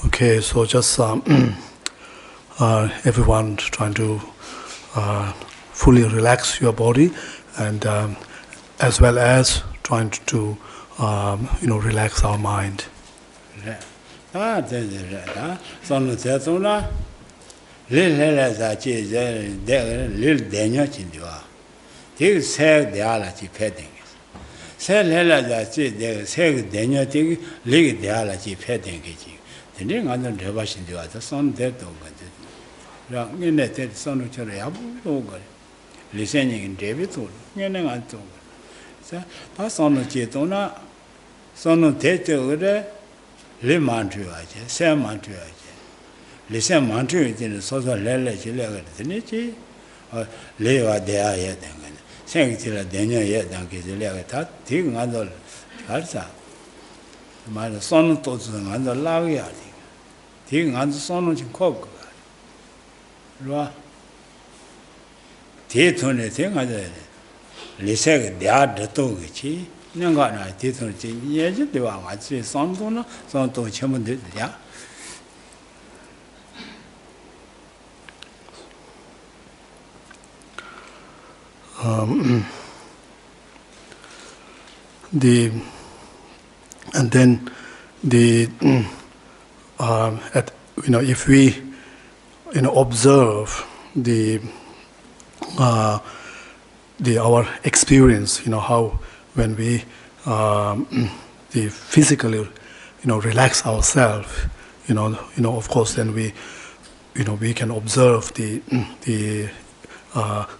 Okay, so just everyone trying to fully relax your body, and as well as trying to relax our mind. Listening David told that's on the Chetona, son of Tete, Le Mantuaje, Sam Mantuaje. Listen Mantu in the social legislature, or Leva de Ayat, saying till a Daniel yet and get the legatat, taking other Alsa. My son told them under Lavia, taking other son of Cock. Titone thing other. Listen, they are the Togichi. Nangana, Titon, yes, they were at three Santona, Santo Chaman did, yeah. And then if we observe our experience, how when we physically relax ourselves, of course then we can observe the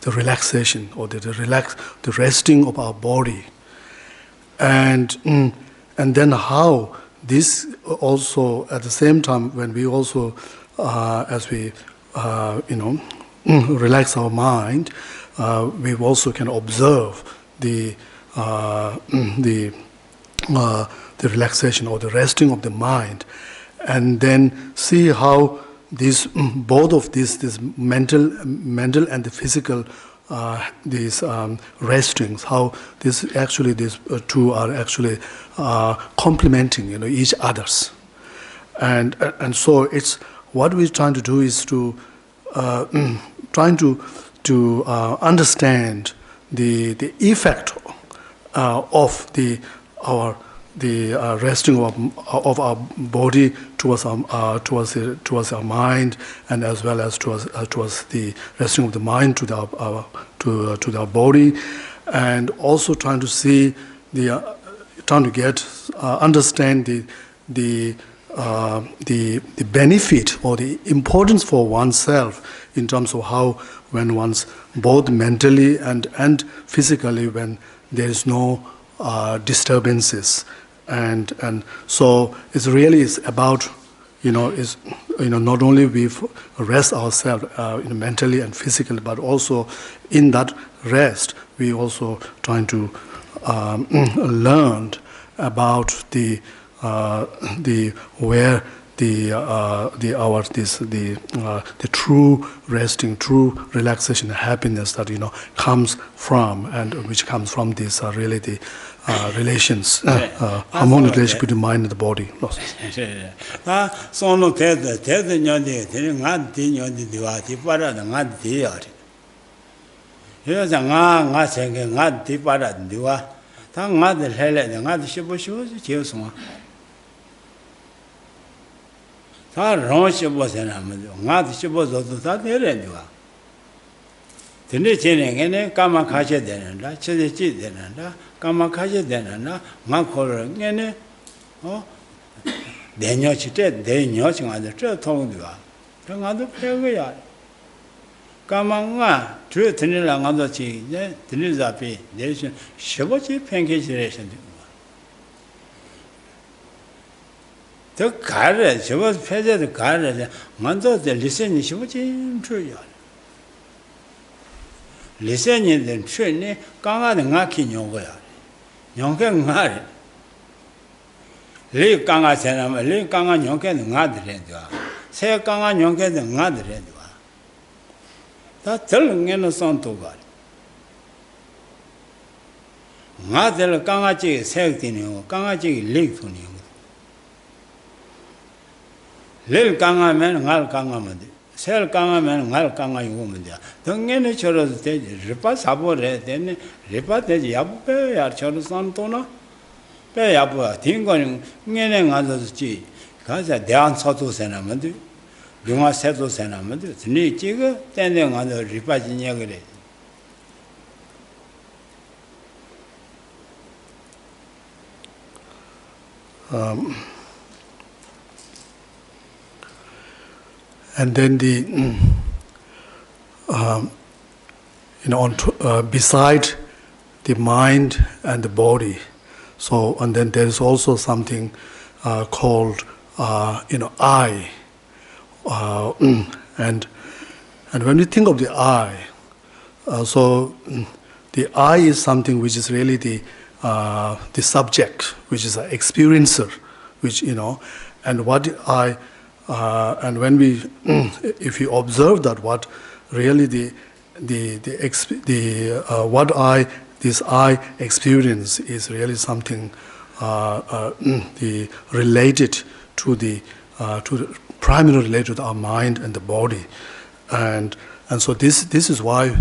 relaxation or the resting of our body, and then how this also at the same time when we also as we relax our mind, we also can observe the relaxation or the resting of the mind, and then see how both of this mental and the physical these restings, how these two are actually complementing each others, and so it's what we're trying to do is to trying to understand the effect of the resting of our body towards our mind, and as well as towards the resting of the mind to our body, and also trying to see understand the benefit or the importance for oneself in terms of how when one's both mentally and physically, when there is no disturbances, and so it's really about not only we rest ourselves mentally and physically, but also in that rest we also trying to learn about the true resting, true relaxation, happiness that comes from, and which comes from this really the relations, harmonic relationship between mind and the body. The car, she was peasant the car, Mando the listening, she was in true. Listening the train, Ganga the Naki Yoga. Yonka Ngari. Li Kanga Senam, Li Kanga Yonke, Nadrendua. Say Kanga Yonke, Nadrendua. That's telling in the son to God. Nadel Kangachi, Sectin, Kangachi, Lake to you. Lil Kanga man, Ngal Kanga Madi. Sell Kanga man, Ngal Kanga woman there. Don't get a chorus stage, Ripa Sabo, then Ripa Yape, Archor Santona. Pay up a thing on getting others tea. Because a down Soto Senamadu. You must settle Senamadu. Knee jigger, tending on the Ripa Yagre. And then the beside the mind and the body, so and then there is also something called eye, and when we think of the eye, so the eye is something which is really the subject, which is an experiencer, which and what the eye. And when we, if you observe that, what really what this eye experience is really something related to the primarily related to our mind and the body, and so this is why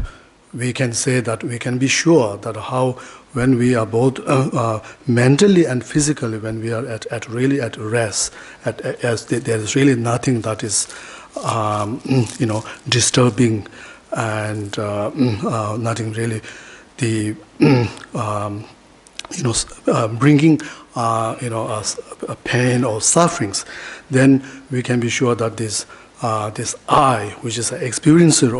we can say that we can be sure that how when we are both mentally and physically, when we are at really at rest, as there is really nothing that is disturbing, and nothing really bringing pain or sufferings, then we can be sure that this I, which is an experiencer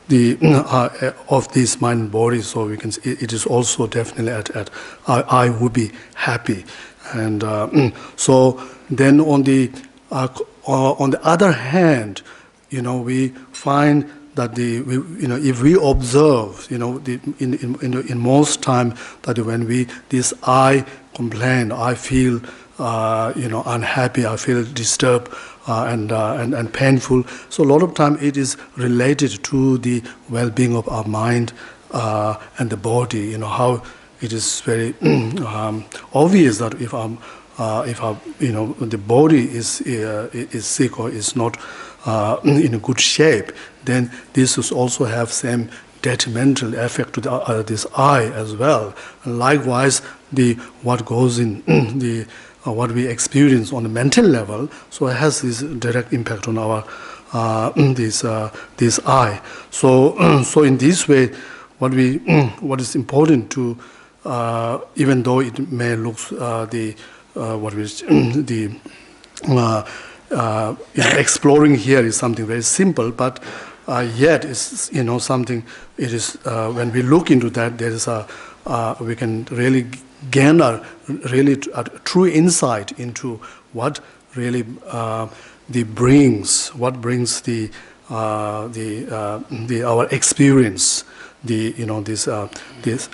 of this mind and body, so we can it is also definitely at I would be happy, and so then on the other hand, we find that if we observe, in most time that when this I complain, I feel unhappy, I feel disturbed and painful. So a lot of time it is related to the well-being of our mind and the body. How it is very obvious that if the body is sick or is not in a good shape, then this will also have same detrimental effect to this eye as well. And likewise, what goes in what we experience on the mental level, so it has this direct impact on our this eye. So in this way, what is important to even though it may look exploring here is something very simple, but yet it's something. It is when we look into that, there is we can really gain a true insight into what really brings our experience, this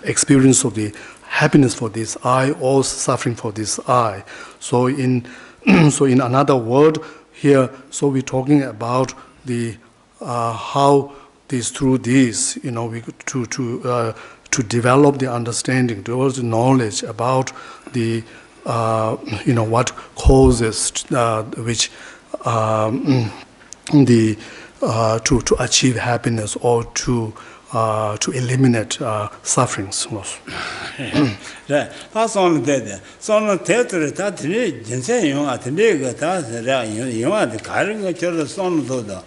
experience of the happiness for this eye or suffering for this eye. So in another word here, so we're talking about the how this through this we to develop the understanding, towards the knowledge about the what causes which to achieve happiness or to eliminate sufferings. That's on the theatre that the caricature the son to the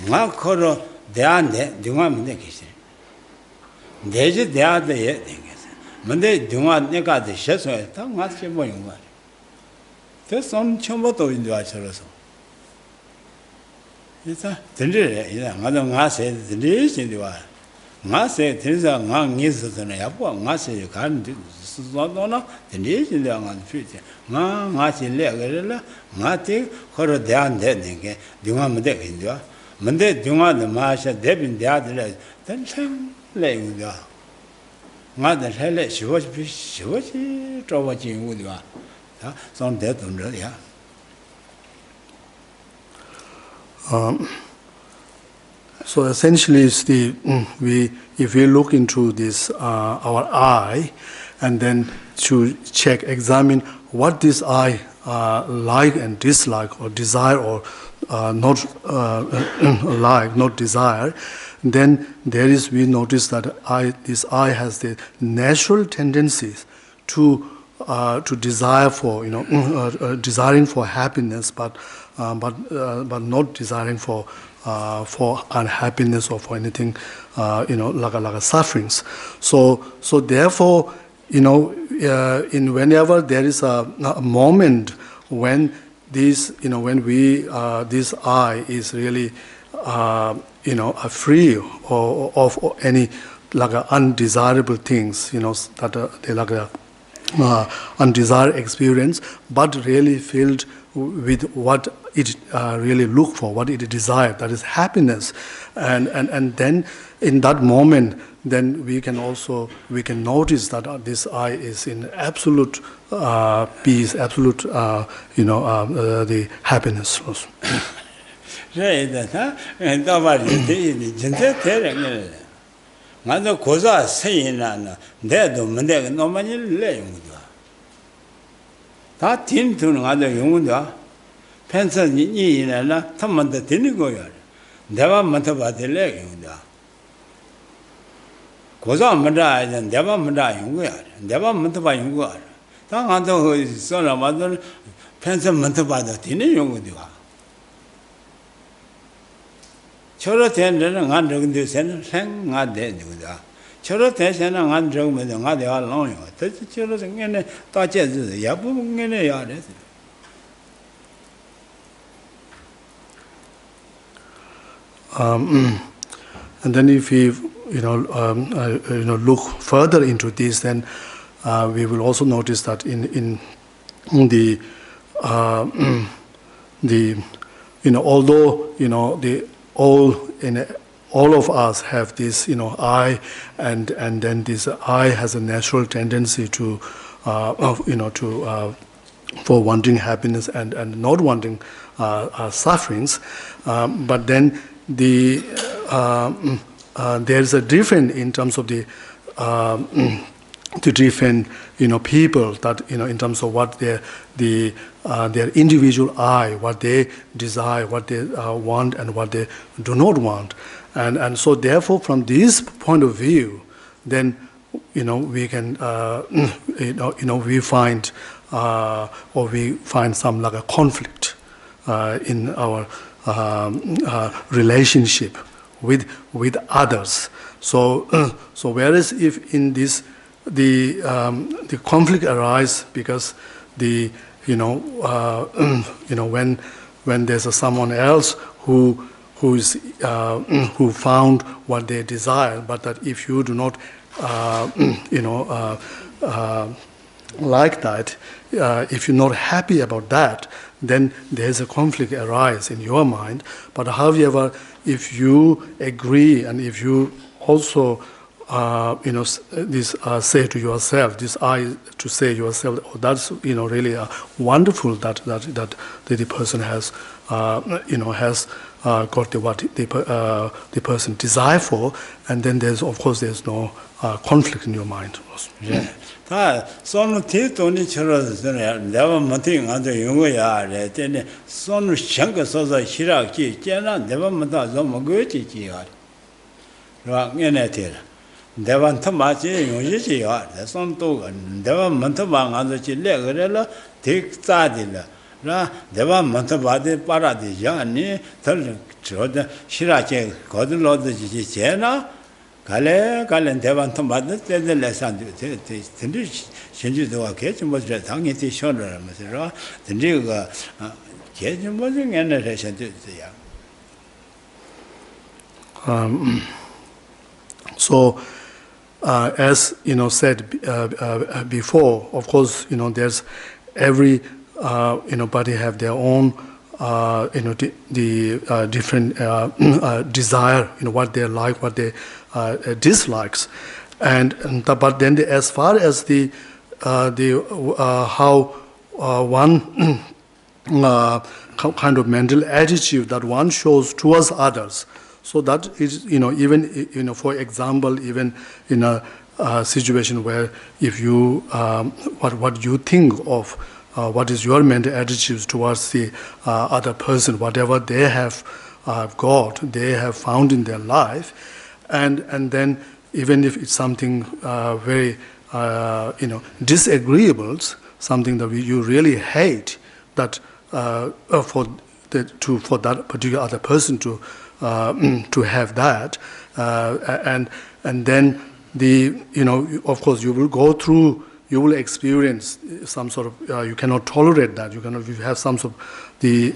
Makoro de Ande, Dumam Deji de Ade, Monday, Duma Nega de Shesso, Tom Master Boy. There's some Chomboto in the Acharaso. It's a tender, Madame Massey, the least in the way. Massey, Tisa, Mang is the Napo, Massey, you can't do Sodona, the least in the future. Massey Leggerella, Mati, Coro de Ande, Duma Made in the Monday, Duma the Marsha, Debin the other, then some lay with you. Mother Helle, she was trouble with you. Son death on yeah. So essentially, it's if we look into this our eye, and then to examine what this eye like and dislike, or desire or not like, not desire, then we notice that this eye has the natural tendencies to desire for, desiring for happiness, but not desiring for unhappiness or for anything, like a sufferings. So therefore, in whenever there is a moment when this, when we this eye is really, free of any like undesirable things, that they like a undesired experience, but really filled with what it really look for, what it desire, that is happiness, and then in that moment, then we can notice that this I is in absolute peace, absolute the happiness. 나도 고사 세이나나 내도 문제가 너무 많이 내용이다. 다 팀투는 아주 용은다. 펜션이 이이나나 탐만도 되는 거야. 내가 먼저 받을래 용다. 고사 먼저 내가 먼저 용거야. 내가 먼저 봐 용거. 당한도 소나마도 펜션 먼저 받아 되는 용거다. 저러 되는 안 적은데 세는 생가 되는구나. 저러 되세는 안 적으면 가 내가 나오요. 대체 저러 생에네 따제지 야부문에네 야래. And then if we look further into this, then we will also notice that in the although the all of us have this I, and then this I has a natural tendency to for wanting happiness and not wanting sufferings, but then there's a difference in terms of the different people, that in terms of what their individual I, what they desire, what they want, and what they do not want, and so therefore from this point of view, then we can we find some like a conflict in our relationship with others. So whereas if in this the conflict arises because when there's someone else who found what they desire, but that if you do not like that, if you're not happy about that, then there's a conflict arise in your mind. But however, if you agree and if you also this say to yourself, this I to say yourself, oh, that's really wonderful that the person has has got what the person desire for, and then there's no conflict in your mind. 다 손을 뒤돈이 쳐서 내가 못해 가서 용어야 그랬더니 손을 샹거 써서 시락지 째나 내가 못다 좀 먹지지야. 그러니까 얘네들 내가 터마지 용지지야. 손도 내가 못다 방아서 질래 그래라 덱자딜라. 라 내가 못다 받을 빠라디야 아니 덜 저다 시락지 거들러듯이 째나 갈래 대반통 받을 때들 레산도 든지 신주도가 개좀 뭐저 당연히 쇼를 든지가 개좀 뭐좀 옛날 레산도야. So as said before, of course there's every body have their own the different desire, what they like, what they dislikes, but then as far as the how one kind of mental attitude that one shows towards others. So that is, even, for example, even in a situation where if you, what you think of, what is your mental attitude towards the other person, whatever they have got, they have found in their life, and then even if it's something very, disagreeable, something that you really hate, that for that particular other person to have that, and then of course you will go through, you will experience some sort of, you cannot tolerate that, you have some sort of the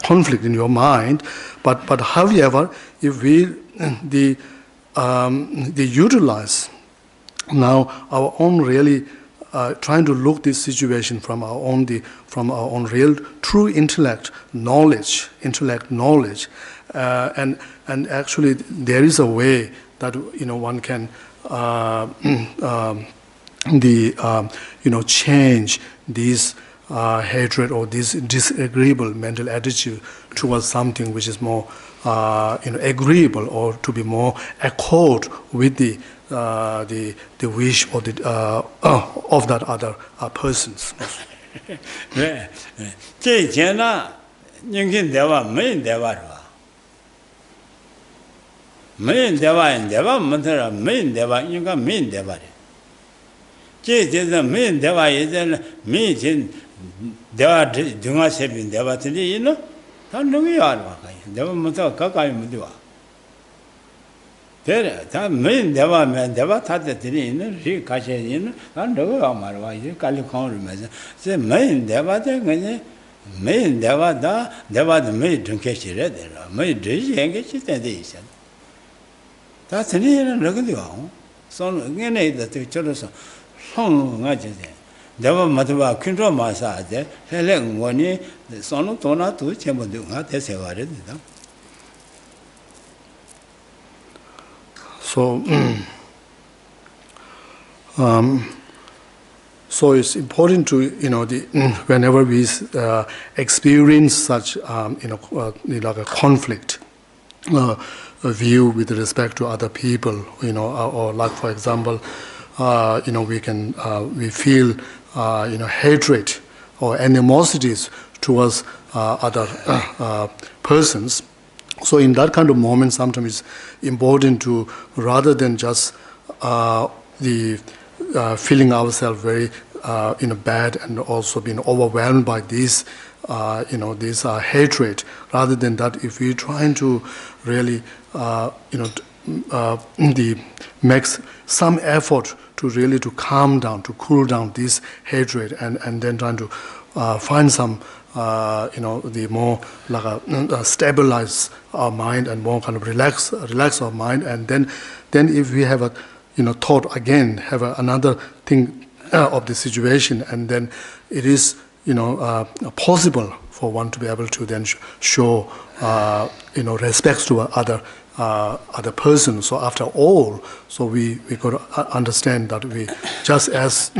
conflict in your mind, but however, if we utilize now our own really trying to look this situation from our own real true intellect knowledge, and actually there is a way that one can change this hatred or this disagreeable mental attitude towards something which is more agreeable, or to be more accord with the wish or of that other persons. That main deva man deva in re kashin and Marwa, California. The main deva main deva the maid drink it, maid drink it. That's an in regular. So again, the children song. Deva Matava control massage, Helen one year, the son of Tona to Chemodunga, that's a word. So, so it's important to whenever we experience such like a conflict view with respect to other people, or like for example, we feel hatred or animosities towards other persons. So in that kind of moment, sometimes it's important to, rather than just feeling ourselves very bad and also being overwhelmed by this this hatred, rather than that, if we're trying to really make some effort to really to calm down, to cool down this hatred, and then trying to find some the more like stabilize our mind and more kind of relax our mind, and then if we have a thought again, have another thing of the situation, and then it is possible for one to be able to then show respects to other person. So after all, so we got to understand that we just as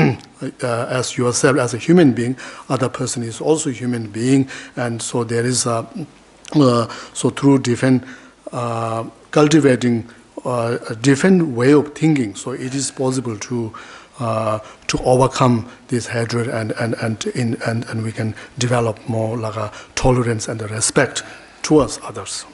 yourself as a human being, other person is also a human being, and so there is so through different cultivating a different way of thinking, so it is possible to overcome this hatred, and we can develop more like a tolerance and a respect towards others.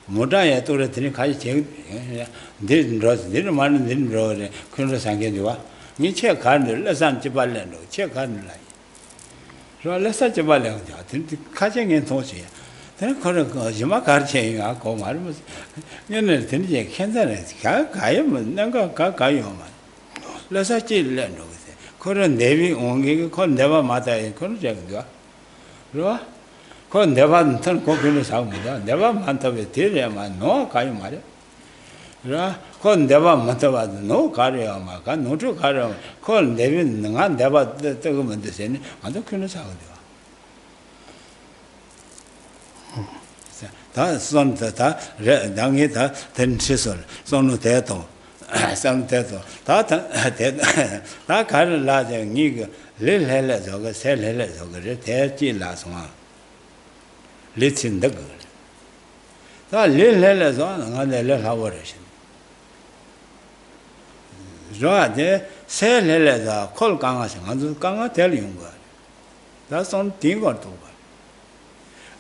Mudaya to the Trinity didn't road, Kundra Sangadua. You check candle, less than Chibalano, check candle. So let's such a balance, catching in Tosia. Then call Jimaka chain, I call Marmus. You know, Tinja Candace, Kayam, Nanga Kakayoma. Let's such a land with it. Couldn't Davy only call never matter in Kunjagua. Con never turn coconut out, never manta with Tyriam and no Kayamara. Con never Matava, no carrier, no true carrier, call David, never the government is in, and the Kunas out. That's on the Dangita, 10 chisel, son teto, some teto. That carrier large and nigger, little hellas or sell hellas or the 30 last one. Let's in the girl. That little hellas on the little operation. Roade, sell hellas, call Gangas and Ganga tell you. That's on thing or two.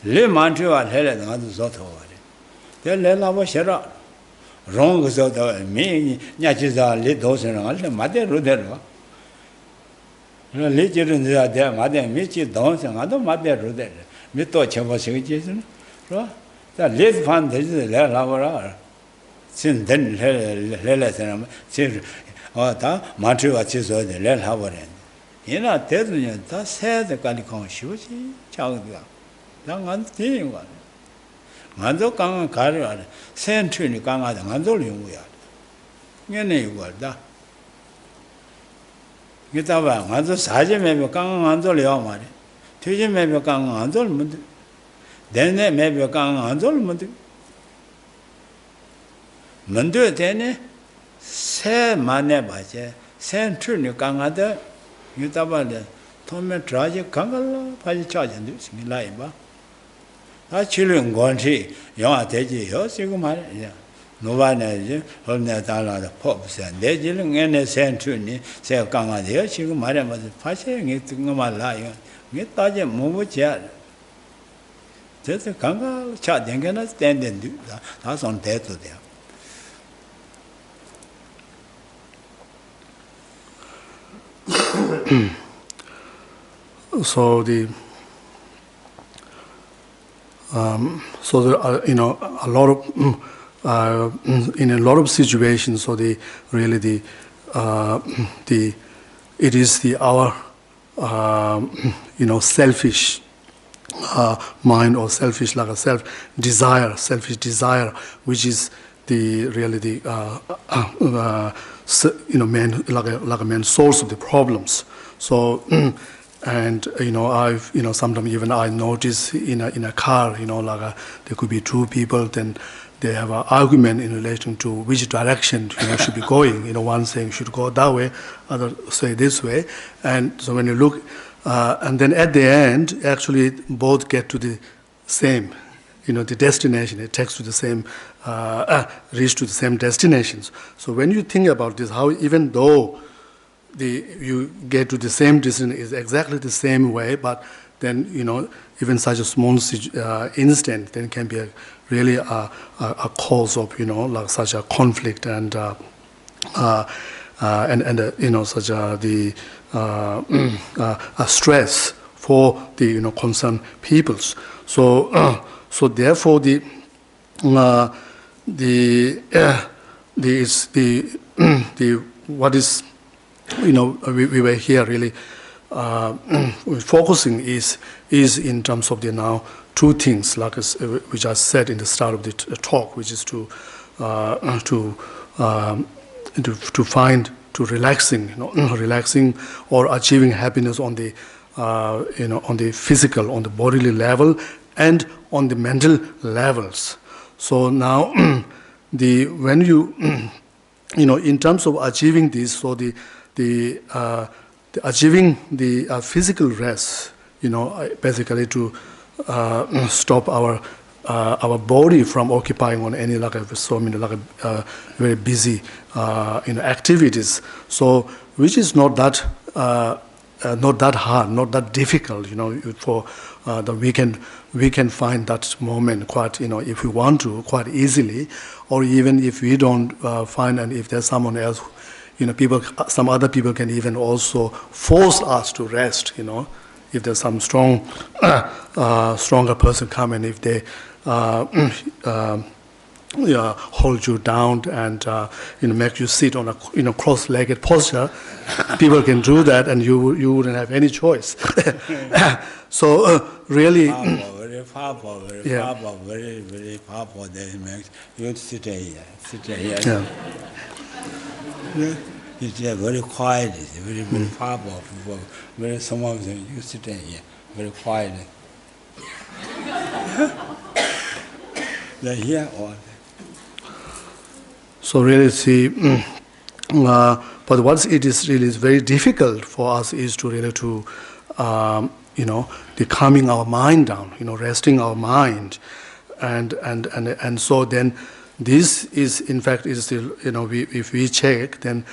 Le Mantu at Helen and Zoto. They let our share out. Wrong Zoto, me, Yachiza, lit those and all the mother Rudero. Religion is there, mother, Michi, dons and other mother Rudero. Mito Chavo that late fund is the Lara. Since then, Lelas and Sir Mantu at Chiso, the Lel Howard. You know, tell you, that said the Calicon Shushi, Child. One thing one. Mando Kanga Carrier, send Trini Kanga and Andolium we are. Any word that. Get over Mando Saja may become Andolium. Tuji may become Andolmund. Then they may become Andolmund. Mundu then say Mane Baje, send Trini Kanga. You tabale. Tome tragic Kangala, Paji charge and do me live. I children gone see, young Ateji, your Sigma. No one has on that the pops and they didn't any send to me, say Kanga, the Sigma was passing it to my lion. Get Taja move chat. Just a Kanga chat, they cannot stand and do that. That's on death to them. So the you know, a lot of in a lot of situations, so the really it is the our you know, selfish mind or selfish like a selfish desire, which is the really the you know, main like a main source of the problems. So. And you know, I've, you know, sometimes even I notice in a car, you know, like there could be two people, then they have an argument in relation to which direction, you know, should be going. You know, one saying should go that way, other say this way, and so when you look, and then at the end, actually both get to the same, you know, the destination. It takes to the same, reach to the same destinations. So when you think about this, how even though you get to the same destination is exactly the same way, but then, you know, even such a small incident then can be really a cause of, you know, like such a conflict and you know, such a stress for the, you know, concerned peoples. So so therefore the what is, you know, we were here really focusing is in terms of the now two things, like which I said in the start of the talk, which is to find, to relaxing, you know, relaxing or achieving happiness on the you know, on the physical, on the bodily level, and on the mental levels. So now when you you know, in terms of achieving this, so the achieving the physical rest, you know, basically to stop our body from occupying on any like so many like very busy you know, activities. So which is not that hard, not that difficult, you know, for the we can find that moment quite, you know, if we want to, quite easily, or even if we don't find, and if there's someone else, you know, some other people can even also force us to rest, you know, if there's some stronger person come, and if they hold you down and make you sit on a cross-legged posture. People can do that, and you wouldn't have any choice. So really, very powerful, very powerful. That makes you sit here. Yeah. It's very quiet, very powerful. Very some of them you sit here, very quiet. They hear all. So really see, but what it is really is very difficult for us is to really to, the calming our mind down, resting our mind, and so then this is in fact is still, if we check then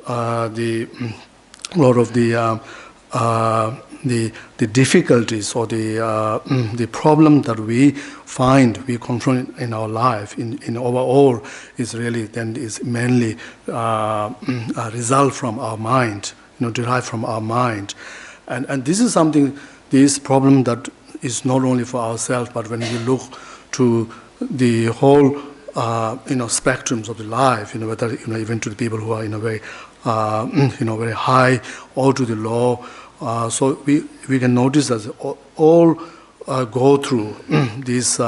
the lot of the difficulties or the problem that we confront in our life in overall is really then is mainly a result from our mind, derived from our mind, and this is something, this problem that is not only for ourselves, but when we look to the whole spectrums of the life, whether even to the people who are in a very very high or to the low. So we can notice that all go through this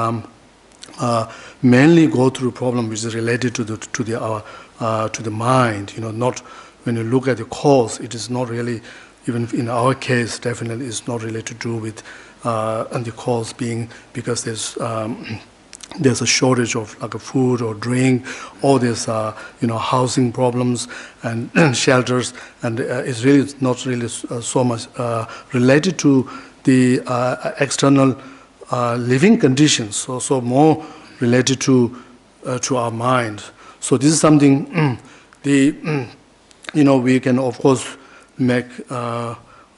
mainly go through problem which is related to the mind. Not when you look at the cause, it is not really, even in our case, definitely is not really to do with and the cause being because there's a shortage of like a food or drink, or there's housing problems and shelters, and it's really not really so much related to the external living conditions. So more related to our mind. So this is something we can of course make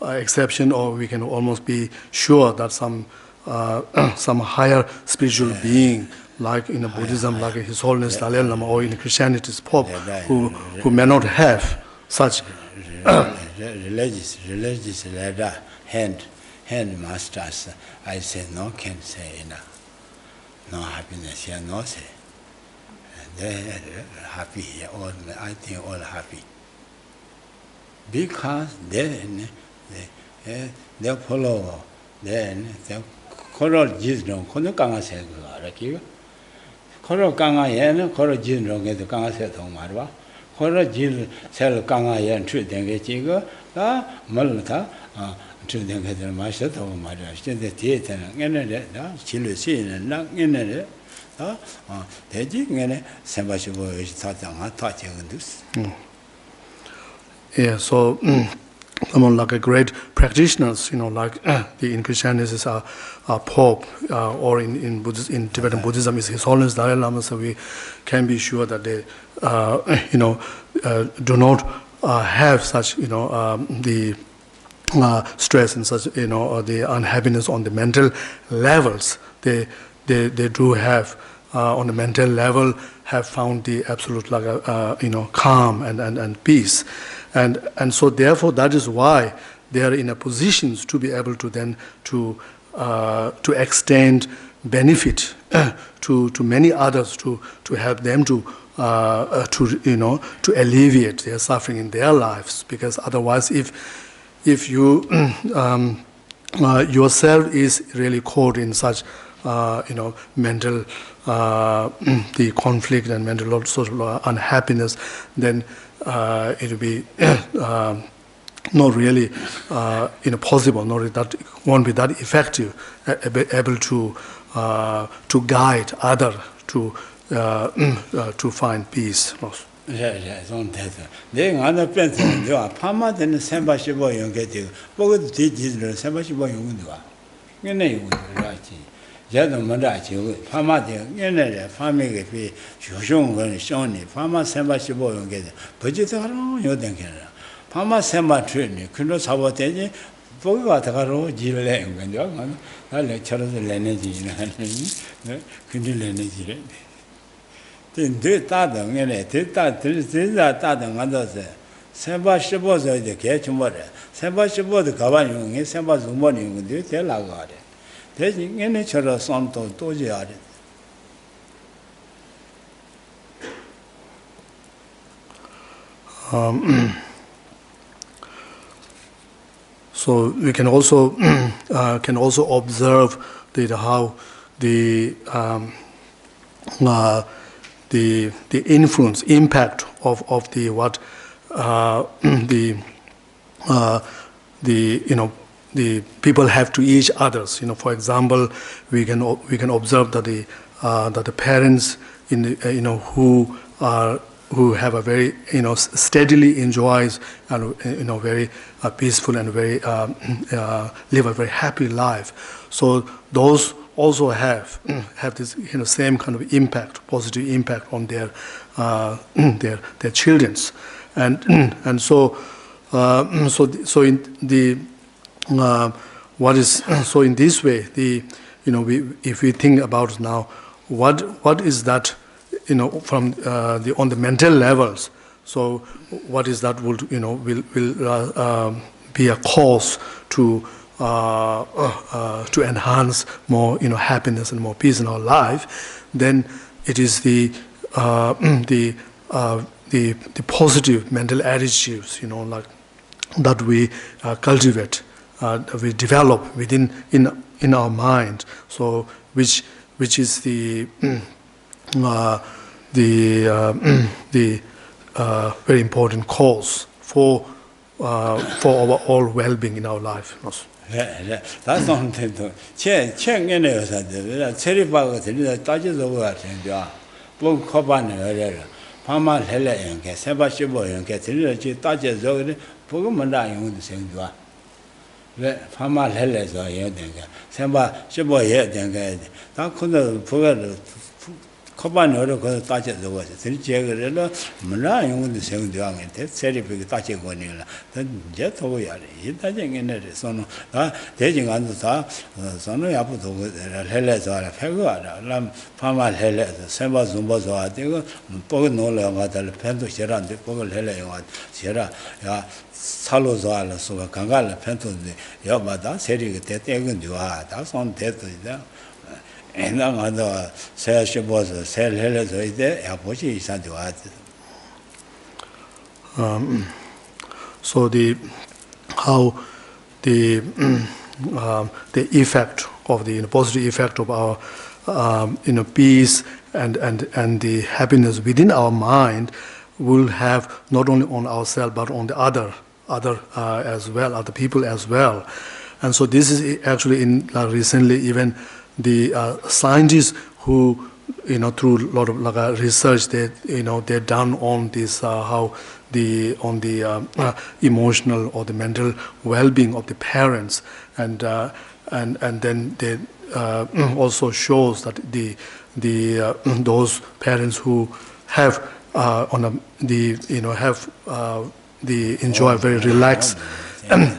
exception, or we can almost be sure that some higher spiritual being, like in Buddhism, like His Holiness Dalai Lama, or in Christianity's Pope, who may not have such religious leader, hand masters. I say no, can't say enough. No happiness here, no say. They're happy here, all I think all happy. Because they follow, then they Koro Jizron, Kono Kanga said, Koro Kanga Yen, Koro Jizron get the Kanga said on Marwa, Koro Jiz sell Kanga Yen, treat them get Jigo, Malta, treat them get the master of Marwa, still the theatre, and Chile scene and not in it. They didn't Sambashibo is taught you this. Yeah, so someone like a great practitioners, like in Christianity is our Pope, or in Tibetan Buddhism is His Holiness Dalai Lama. So we can be sure that they, do not have such, the stress and such, the unhappiness on the mental levels. They do have on the mental level have found the absolute calm and peace. And so therefore that is why they are in a position to be able to then to extend benefit to many others, to help them to alleviate their suffering in their lives. Because otherwise, if you yourself is really caught in such mental the conflict and mental sort of unhappiness, then it will be not really possible, not that won't be that effective, able to guide other to find peace. Yeah, don't tell them. They are not pensing, you are Pama than the Sambashibo you get you. Both did Sambashibo you do. You know, Jadamadachi, Pama, the family fee, Shung, Shoni, Pama Sambashibo you get it. But you don't know, you Pama Samba Trini, Kuno Sabotage, Bogataro, Gilang, and young, I lecture the Lenity, could you Lenity? Then did that, and it did that, and others. Sambashibo the catching water. Sambashibo the Cavan, Sambas morning with you tell our God. Taking any child of Santo Toji. So we can also observe how the influence, impact of the what the people have to each others. For example, we can observe that the parents who have a very steadily enjoys and very peaceful and very live a very happy life. So those also have this same kind of impact, positive impact on their childrens, and so in the so in this way if we think about now what is that from on the mental levels, so what is that will be a cause to enhance more happiness and more peace in our life, then it is the positive mental attitudes like that we cultivate, we develop within in our mind, so which is the very important cause for our all well-being in our life. That's something to check in the Cherry Bag, the Dodges over Book Coban, Pama Hella and Sebashibo and Catholic Dodges over the Pugumanda in the same dua. Pama Hella or Yodenga, Samba Shibo Yedanga, that couldn't put Coban or Dodges over the Jagger, Mala in the same dua, and that's Cherry Big Dodges Vanilla. Then jet away, he doesn't in it. So, taking on the top, Sono Yaputo, Hellas or a Pegua, Lam Pama Hellas, Samba Zumbas or Digo, Poganola, the Pento Sheran, the Pogol Hella, Sierra, Salozala, so Kangala, Pento, Yabada, Seri, Tegan, that's on Teto. And then other sales was sell Hellas there, Apochi is at so how the effect of the positive effect of our peace and the happiness within our mind will have not only on ourselves but on the other as well, other people as well. And so this is actually in recently even the scientists who through a lot of research they're done on this how the emotional or the mental well-being of the parents, and then they also shows that the those parents who have enjoy very relaxed and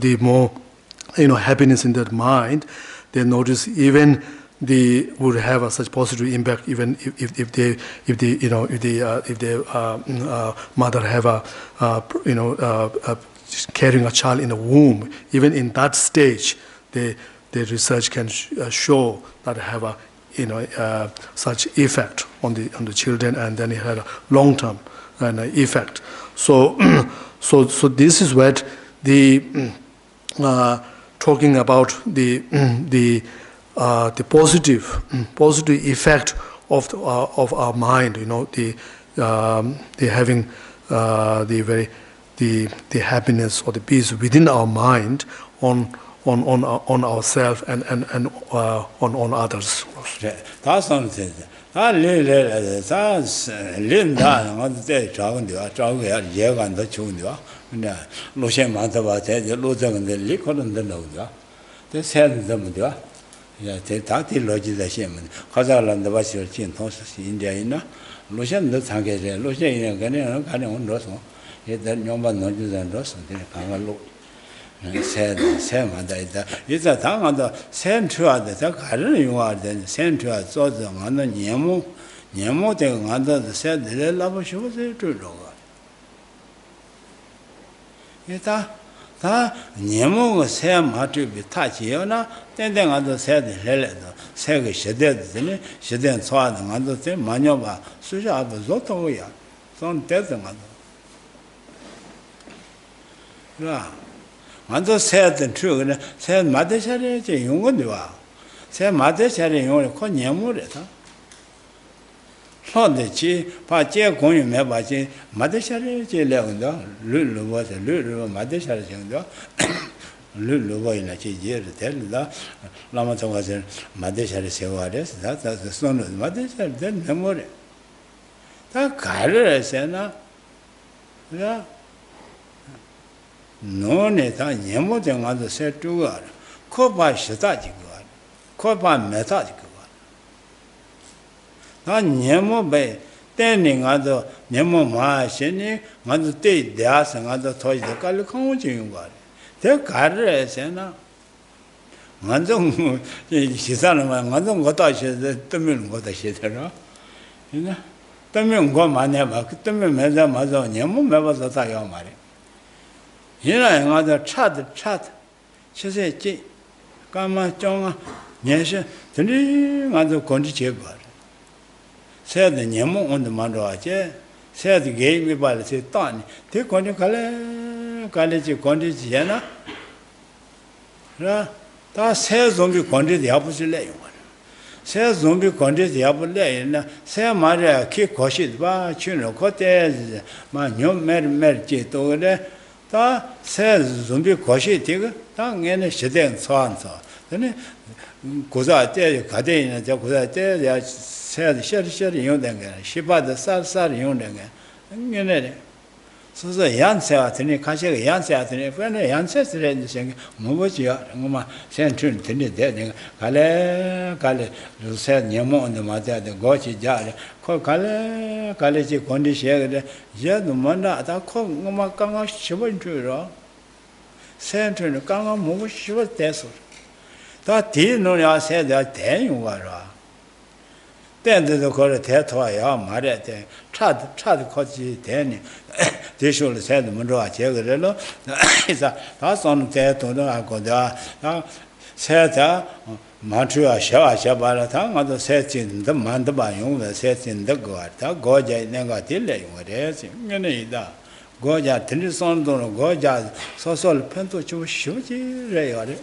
the more happiness in their mind, they notice even they would have such positive impact even if their mother have carrying a child in a womb. Even in that stage, the research can show that have a such effect on the children, and then it had a long term effect. So this is what the talking about the positive effect of our mind. The having the happiness or the peace within our mind on ourselves and on others. That's something. That's Linda on the day, Dragon, Yagan, the Chunda, Lucian Mantava, the Luzang and the liquid and the Noda. They said them, yeah, they talked the lodges the shaman, Kazalan, the Vasil Chin, India, Lucian the Tangas, Lucian and Ghanaian Rosso, yet then Yoman Nodges and Rosso, they can't look. Said Sam and it's a tongue on the central the current you are then central so the on the Nemo thing under the said the love she was a true dog. It's a 다 녀모가 새 마트비 타지요나 땡땡 안도 새들 헬레도 새가 시대들이 시대 소화는 안도 때 마녀바 수자도 좋도야 손 때든 안도 라 안도 새든 추는 새 마대샤리 제 용건도 새 마대샤리 용을 코 녀모래다 손대지 바제 공유 매바지 마대샤리 제 레온다 르르버서 르르 마대샤리 정도 르르버이나 지지를 될다 라마서 가서 마대샤리 세워야지 다 손은 마대샤리 된 메모리 다 가르에서나 야 너네 다 녀모된 가서 세트가 코바 시다지 거 코바 메타지 나 녀모배 때닝아도 녀모 마시니 나도 때 대아서 나도 토이도 깔로空중인 거 대 가르에서나 완전 시사는 완전 거다 시대 뜨면 거다 시대로 이나 뜨면 거 많이 봐 그 뜨면 매자 맞아 녀모 매봐서 다요 말이 이나 나도 차드 시세지 까마 쫑아 녀시 드니 나도 건지 제거 새드 녀모 온도 만들어야지 새드 게임이 발세 따니 대 건지 갈래지 건지지나 다 좀비 건지 대아부실래 새 좀비 건지 대아부래나 새 말이야 키 거시 봐 주는 거때 마 녀메르메르지 또 그래 다새 좀비 거시 되고 당연히 시대는 소환서 근데 고자 때 가대이나 저 고자 때 새도 셔리 이용된 게 시바도 쌀 이용된 게 응연해 소소 양세와 드니 가시가 양세와 드니 그네 양세스레는 생각 뭐지요 엄마 센트는 드니 대 갈래 새 녀모는 맞아야 고치 자래 코 갈래지 건디시에 얘도 만나다 코 엄마 강아 씹은 줄어 센트는 강아 뭐 씹을 때서 다 뒤노냐 새다 대용 와라 땐데도 거를 대토야 말해 돼 차드 거지 되니 대쇼를 새도 먼저 제거를로 이사 다 손 대도도 하고다 새다 마트야 샤바라 다 가도 새진도 만도바 용의 새진도 거다 고자 내가 딜래 용어래지 이네이다 고자 들리 손도는 고자 소설 편도 좀 쉬지래요래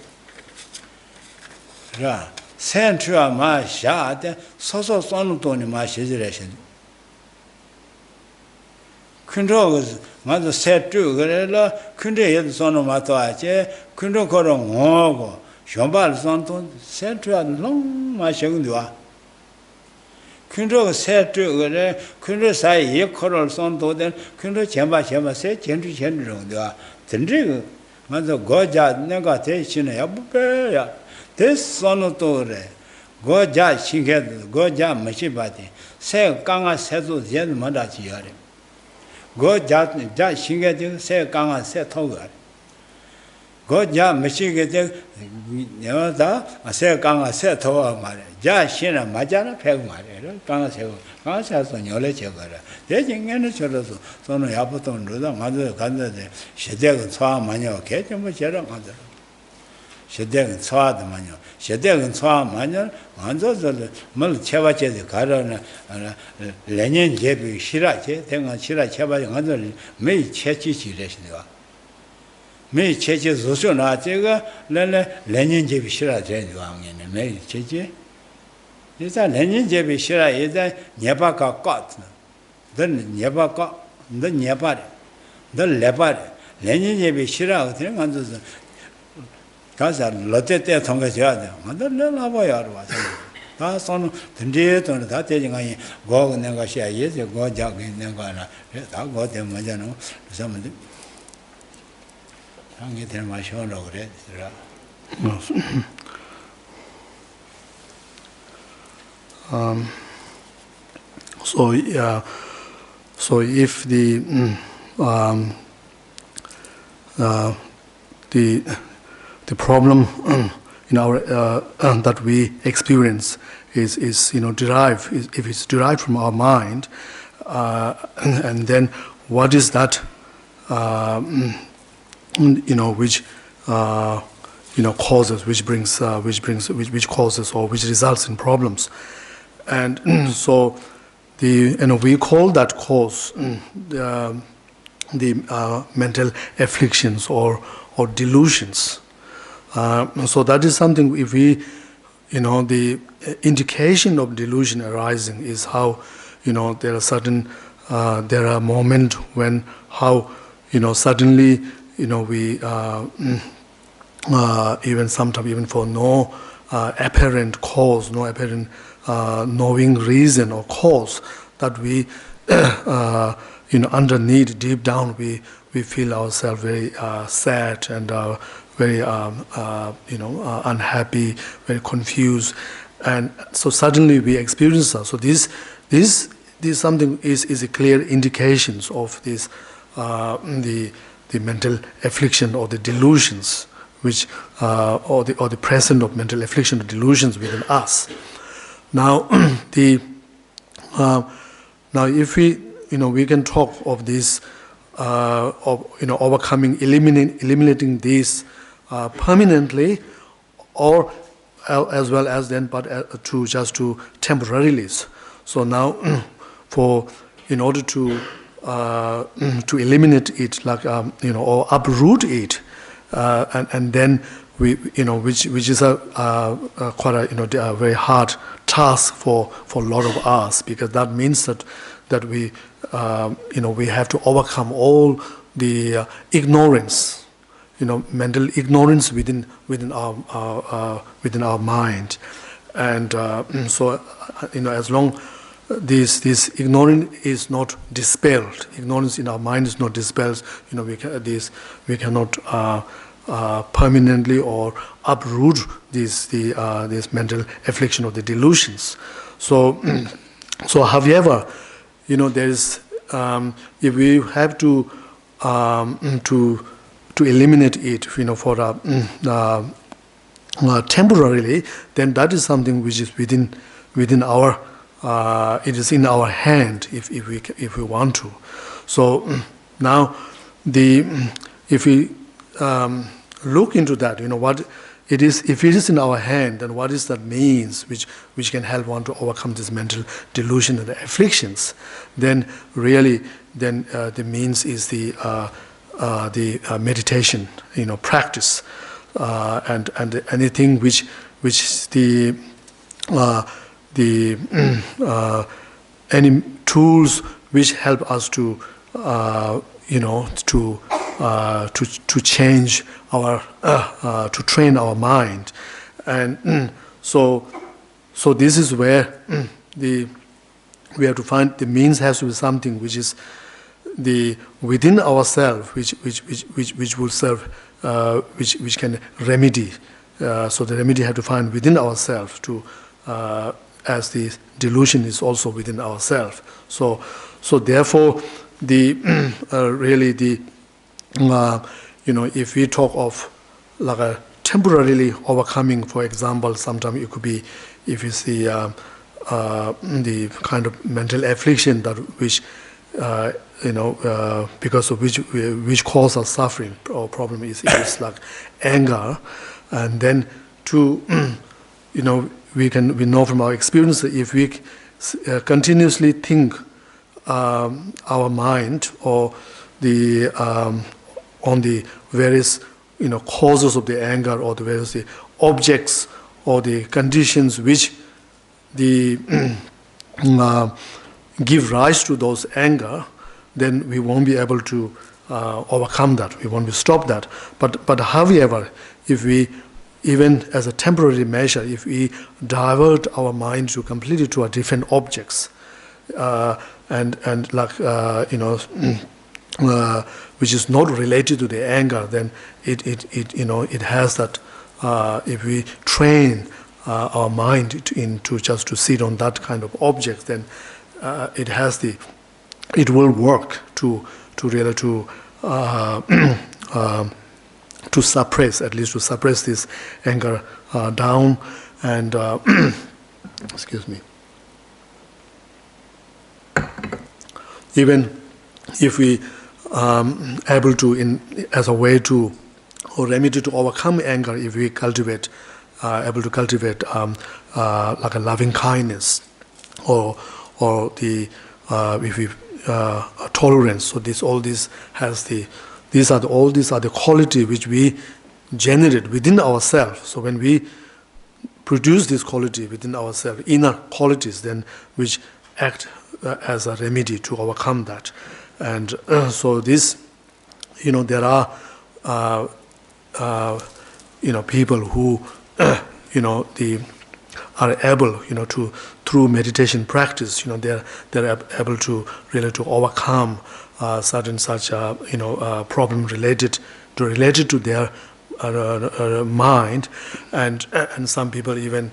라 센트와 마샤데 소소 손도니 마시지래신 근저 맞아 세트 그래라 근데 얘도 손을 맞아야지 근저 거로 오고 쇼발 손도 센트와 롱 마셔근도와 근저 세트 그래 근저 사이 코를 손도된 근저 제마 세 전주 정도와 든지 맞아 고자 내가 대신에 야부배야 대선도래 고자 신게도 고자 마시바디 새 강아 새도 제는 만다지야래 고자 자 신게도 새 강아 새 토거 고자 마시게도 여다 새 강아 새 토어 말해 자 신은 맞잖아 배고 말해 강아 새고 강아 새서 녀래 제거라 대징에는 저러서 저는 야부터 누다 맞아 간다데 시대가 차 많이 오게 좀 제랑 간다 시대는 소화도 많이 시대는 소화 많이 완전히 뭘 채와제도 가라나 레닌 제비 싫어제 내가 싫어 채와제 완전 매일 채치지래시네요 매일 채치 조선아 제가 레닌 제비 싫어제 왕년에 매일 채치 이제 레닌 제비 싫어 이제 네바가 것 넌 네바가 넌 네바래 넌 레바래 레닌 제비 싫어 어떻게 완전 가서 롯데 때 통과해야 돼. 만들 나봐야 알아. 다 손 든지도 다 대징아이 고 내가 시야 예제 고 자게 내가 하나. 다 고대 먼저는 그래서 상에 될 마셔로 그래. So if the problem in our that we experience is derived if it's derived from our mind, and then what is that which causes, which causes or which results in problems, and so we call that cause the mental afflictions or delusions. So that is something. If we, the indication of delusion arising is how, there are certain, there are moments when how, suddenly, we even sometimes even for no apparent cause, no apparent knowing reason or cause, that we, underneath, deep down, we feel ourselves very sad and very unhappy, very confused, and so suddenly we experience that. So this something is a clear indications of this the mental affliction or the delusions, which or the presence of mental affliction or delusions within us. Now now if we we can talk of this of overcoming, eliminating these permanently, or as well as then, but to temporarily. So now, in order to eliminate it, like or uproot it, and then we which is a quite a a very hard task for a lot of us, because that means that we we have to overcome all the ignorance, mental ignorance within our mind, and so as long this ignorance is not dispelled, ignorance in our mind is not dispelled, we cannot permanently or uproot this mental affliction or the delusions. So however, there is if we have to eliminate it, for temporarily, then that is something which is within our it is in our hand if we want to. So now if we look into that, what it is, if it is in our hand, then what is that means which can help one to overcome this mental delusion and the afflictions? Then really, the means is the meditation, practice, and anything which any tools which help us to to change our to train our mind, and so this is where we have to find the means. Has to be something which is the within ourselves, which will serve, which can remedy. So the remedy have to find within ourselves to, as the delusion is also within ourselves. So therefore the really the if we talk of like a temporarily overcoming, for example, sometimes it could be if it's the kind of mental affliction that which because of which cause us suffering or problem is like anger, and then to we know from our experience that if we continuously think our mind or the on the various causes of the anger, or the various the objects or the conditions which the give rise to those anger, then we won't be able to overcome that. We won't be stop that. But however, if we, even as a temporary measure, if we divert our mind to completely to a different objects, and like which is not related to the anger, then it has that. If we train our mind into just to sit on that kind of object, then it will work to really to suppress, at least to suppress this anger down, and excuse me. Even if we able to, as a way to, or remedy to overcome anger, if we cultivate, able to cultivate like a loving kindness, or the if we tolerance. So all this has all these are the quality which we generate within ourselves. So when we produce this quality within ourselves, inner qualities, then which act as a remedy to overcome that. And so this, there are people who are able, to, through meditation practice, they're able to really to overcome certain such problem related to their mind, and some people even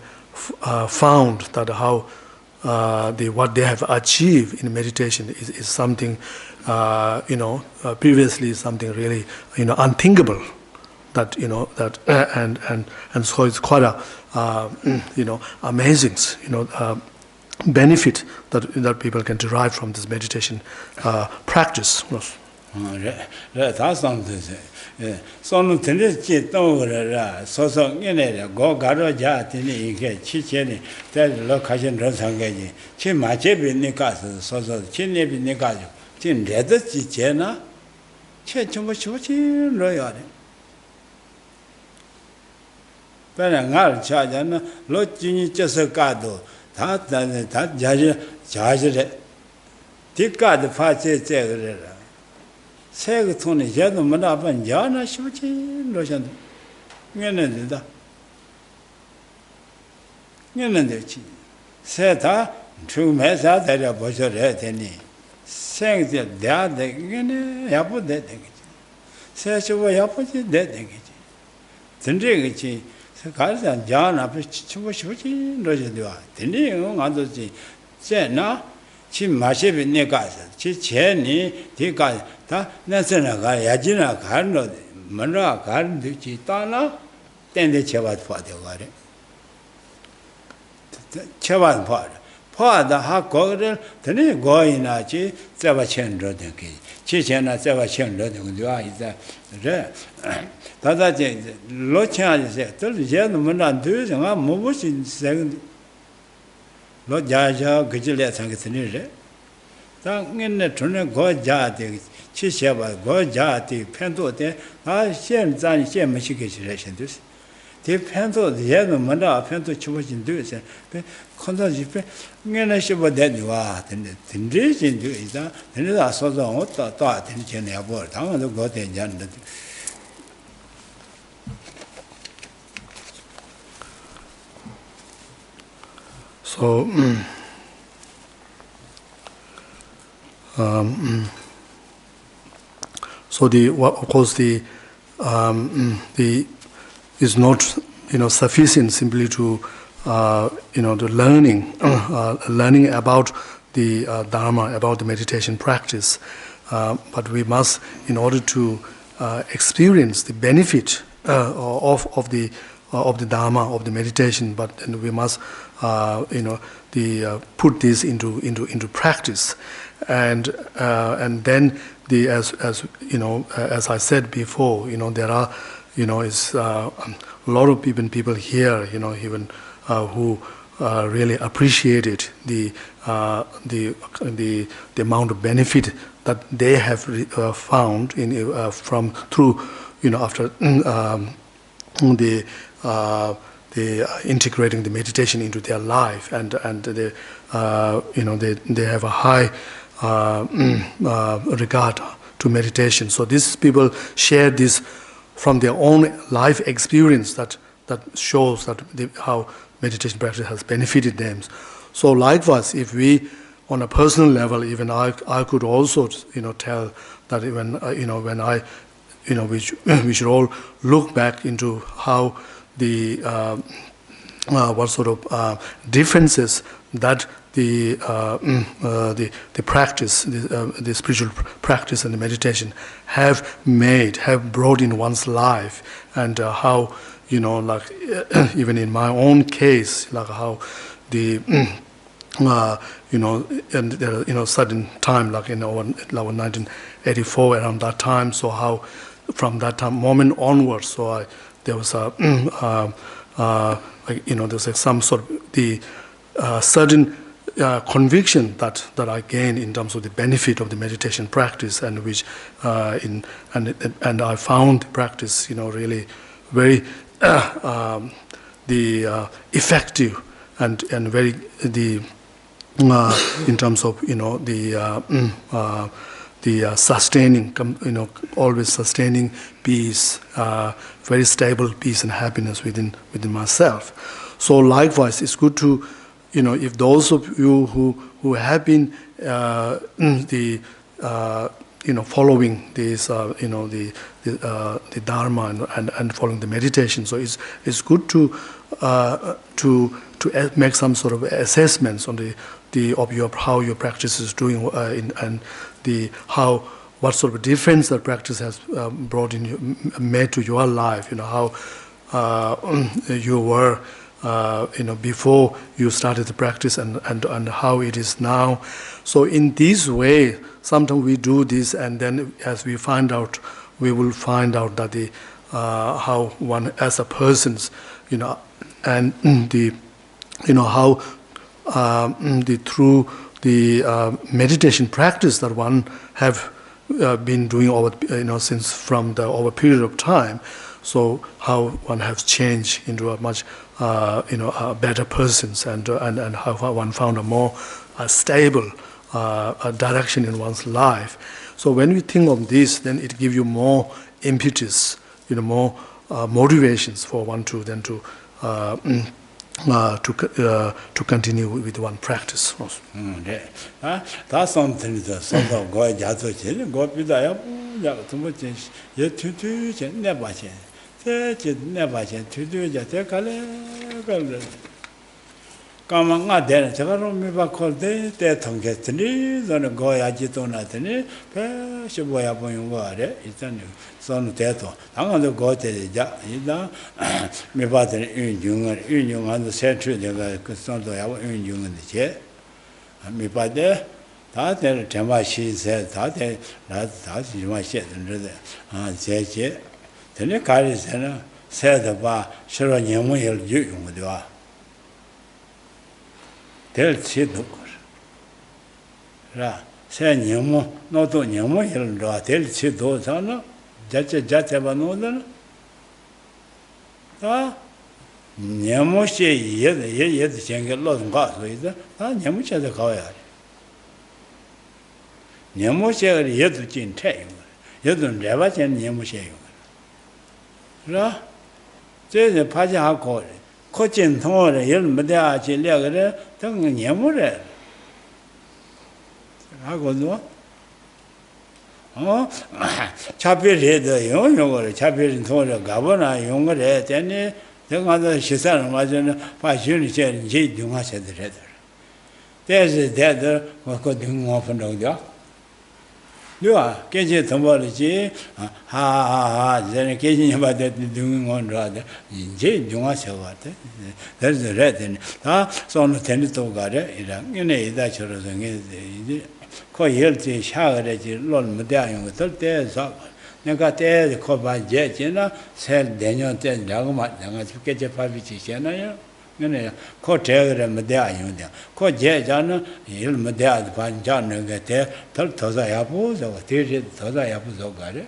found that how what they have achieved in meditation is something previously something really unthinkable. That and so it's quite a amazing benefit that people can derive from this meditation practice. That's something. So tendency to so go garo ja tini ike chicheni that location rosangay chi mache binikas so chine binikas chin red chichena che chumbo chuchi royale pero ngal chajana lo chini chesakado ta jaje tikad fache chegre 세그 돈이 제도 뭐라 반 야나 쇼지 로션 년는다 년는데지 세다 주매사 대려 보셔야 되니 생제 대야데 이게 야보데 되겠지 세쇼가 야보지 돼 되겠지 진짜겠지 가르산 야나 앞에 치고 쇼지 로션도와 되니 안도지 제나 치 마셔비 내가서 치 제니 디가 다 내서나가 야지나 가르노 만라 가르듯이 따나 땡데 제발 봐도 가래 제발 봐다 하고를 드니 고이나지 제발 천로 되게 지체나 제발 천로 되게 와 이제 그래 다다제 로치아제 들 제는 뭐안 되잖아 뭐무신 생로 자자 그질에 상겠으니래 당연히 저는 고자데 치셔봐 고자데 편도데 아 현장 현무시게지래 현도스 대 편도 얘는 뭐라 편도 치고진 되세 컨다지페 내가 싶어 되니와 근데 진리진 되이다 내가 소소 어떠 또 되는 전에 뭐 당연히 고된 잔데 So, of course the is not sufficient simply to the learning about the Dharma, about the meditation practice, but we must, in order to experience the benefit of the Dharma, of the meditation, but then we must put this into practice, and then as I said before, there are is a lot of people here, even who really appreciated the amount of benefit that they have found through after the integrating the meditation into their life, and they they have a high regard to meditation. So these people share this from their own life experience that shows that how meditation practice has benefited them. So likewise, if we, on a personal level, even I could also tell that even when I we should all look back into how the what sort of differences that the practice, the spiritual practice and the meditation have brought in one's life, and how like even in my own case, like how the and there are, certain time, like in our 1984, around that time. So how, from that time moment onwards, so there was a, there's some sort of the certain conviction that I gained in terms of the benefit of the meditation practice, and which and I found the practice, really very effective and very in terms of the sustaining, always sustaining peace, very stable peace and happiness within myself. So likewise, it's good to, if those of you who have been following this, the Dharma and following the meditation, so it's good to make some sort of assessments on how your practice is doing, and what sort of difference that practice has made to your life. How you were before you started the practice, and how it is now. So in this way, sometimes we do this, and then as we will find out that how one as a person's, and how through the meditation practice that one have been doing over, since from over period of time. So how one has changed into a much better persons, and how one found a more stable direction in one's life. So when we think of this, then it gives you more impetus, more motivations for one to then to continue with one practice. That's something that some of God Jatu go with the too much yet to never change. Never change to do it. Come on, then, Chevron Mibacol de Tongetini, on a Goya Gitonatini, Shiboya Boyuare, it's a son teto. I'm going to go to the Ida, Mibat Union and the century, the son of Union in the chair. Mibade, that Tema she said, that is my shit under the Zeche. Then the carriage said about Sharon Yamuel Jung with you. Del Sidu. Say Yamu, not on Yamu, del Sidu, Sana, Jatavanodan. Yamushi, yet the Shangle Lord got with the Yamucha the Kawai. Yamushi, yet to chin tail. You don't never and Yamushi. Say the Paja called it. Coaching Thor, Yelmada, Chilegre, Tongue Yamure. I go no. Oh, Chapir, the younger, Chapir in Thor, Governor, younger, any, the other she said, was in 5 units and J. Dunga said the letter. There's a dead, what could do often know. You are getting tomology, then occasionally about that doing one rather. J. Dunga said what? There's the red and so on the tennis to got it. That sort of thing. Quite healthy, shower that you learn medallion with 30 days up. You got there, the call by jet, said Daniel 10 Dagmat, and I get your 5 channel. Cotel and medallion there. Caught Jana, Hill Medal, the Panjan, get there, told Toza apples, or 30 Toza apples of got it.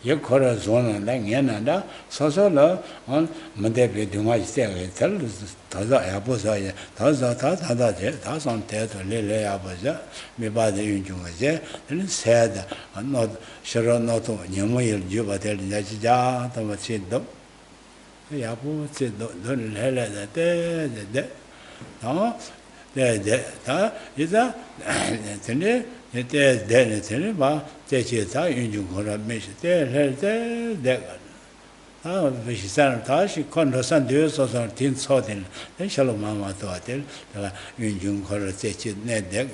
You call a zone and lang in and that, so on Monday, do my stay, tell Toza apples, Toza, that's on Tet, Lily apples, me by the Union was there, and said, I'm not sure not to Yamuil Juba tell Naja, Thomas said, Yapu said, don't hell that. No, there, is that? It is then, but take it out in you could have made there. Which is sanitary, she couldn't send you so on tin sorting. Then shall Mamma thought it, you could take it net deck,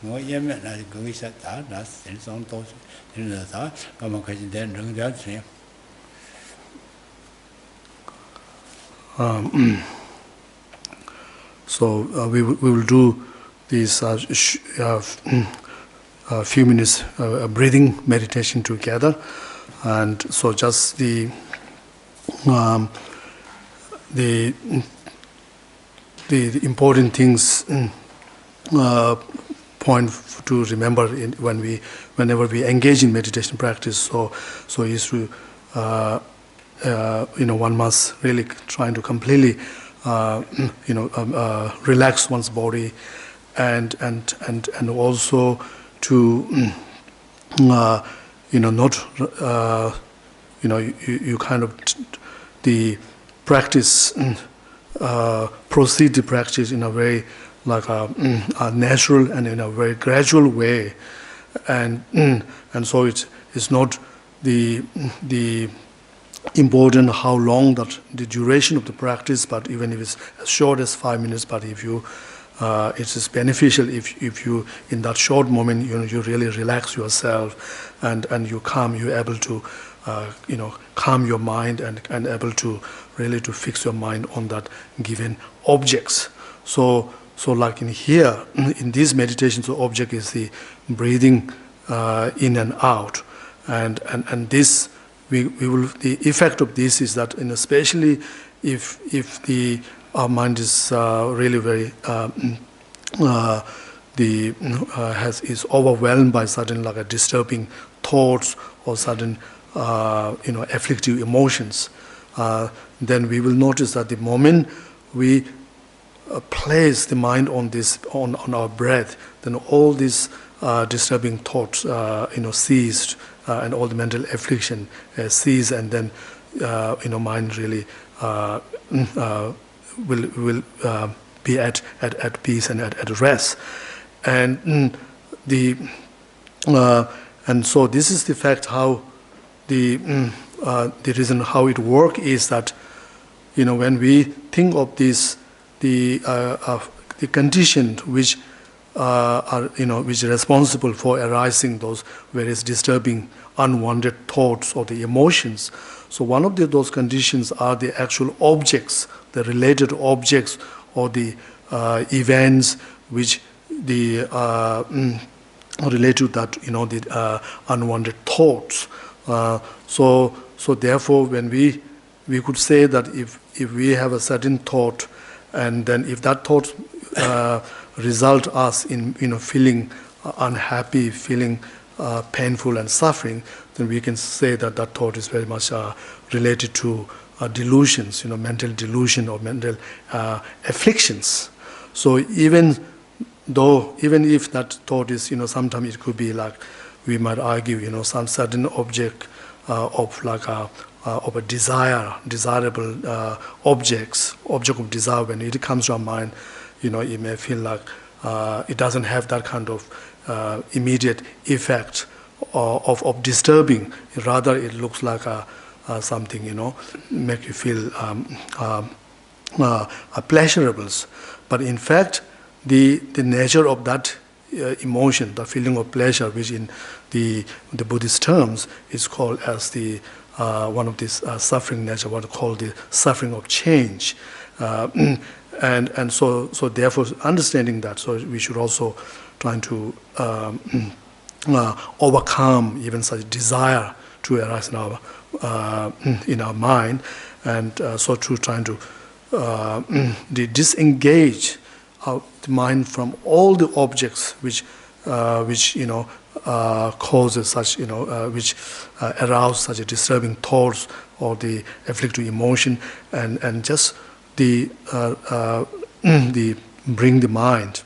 more yemen, I go with that, that's in some toast in the thought, come on, then drink that same. we will do these few minutes breathing meditation together, and so just the important things point to remember whenever we engage in meditation practice. So is to one must really trying to completely relax one's body, and also to not you kind of the practice proceed the practice in a very like a natural and in a very gradual way, and so it's not the important how long that the duration of the practice, but even if it's as short as 5 minutes, but if you it is beneficial if you in that short moment you really relax yourself, and you're able to calm your mind, and able to really to fix your mind on that given objects. So like in here in this meditation, the object is the breathing in and out, and this we will, the effect of this is that, and especially if our mind is really very is overwhelmed by certain like a disturbing thoughts or certain afflictive emotions, then we will notice that the moment we place the mind on this on our breath, then all these disturbing thoughts ceased, and all the mental affliction cease, and then mind really will be at peace and at rest, and and so this is the fact how the reason how it works is that when we think of this the conditions which are which are responsible for arising those various disturbing unwanted thoughts or the emotions. So one of those conditions are the actual objects, the related objects or the events which the relate to that the unwanted thoughts. So therefore, when we could say that if we have a certain thought, and then if that thought result us in feeling unhappy, feeling painful and suffering, then we can say that that thought is very much related to delusions, mental delusion or mental afflictions. So even if that thought is, sometimes it could be like, we might argue, some certain object of like of a desirable object of desire, when it comes to our mind, it may feel like it doesn't have that kind of immediate effect of disturbing. Rather, it looks like something, make you feel pleasurables. But in fact, the nature of that emotion, the feeling of pleasure, which in the Buddhist terms is called as the one of these suffering nature, what called the suffering of change, and so therefore understanding that, so we should also try to overcome even such desire to arise in our mind, and so to trying to disengage the mind from all the objects which causes such which arouse such a disturbing thoughts or the afflictive emotion, and just the bring the mind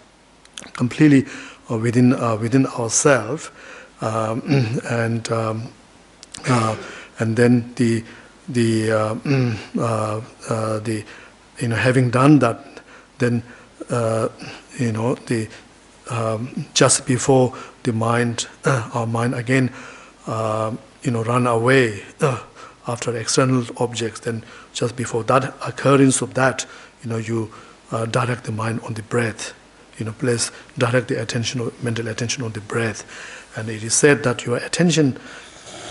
completely within ourselves, and then the having done that, then just before the mind, our mind again, run away after external objects, then just before that occurrence of that, you direct the mind on the breath, direct the attention, mental attention on the breath, and it is said that your attention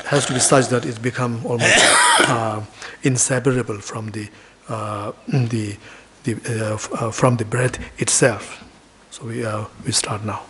has to be such that it become almost inseparable from the from the breath itself. So we start now.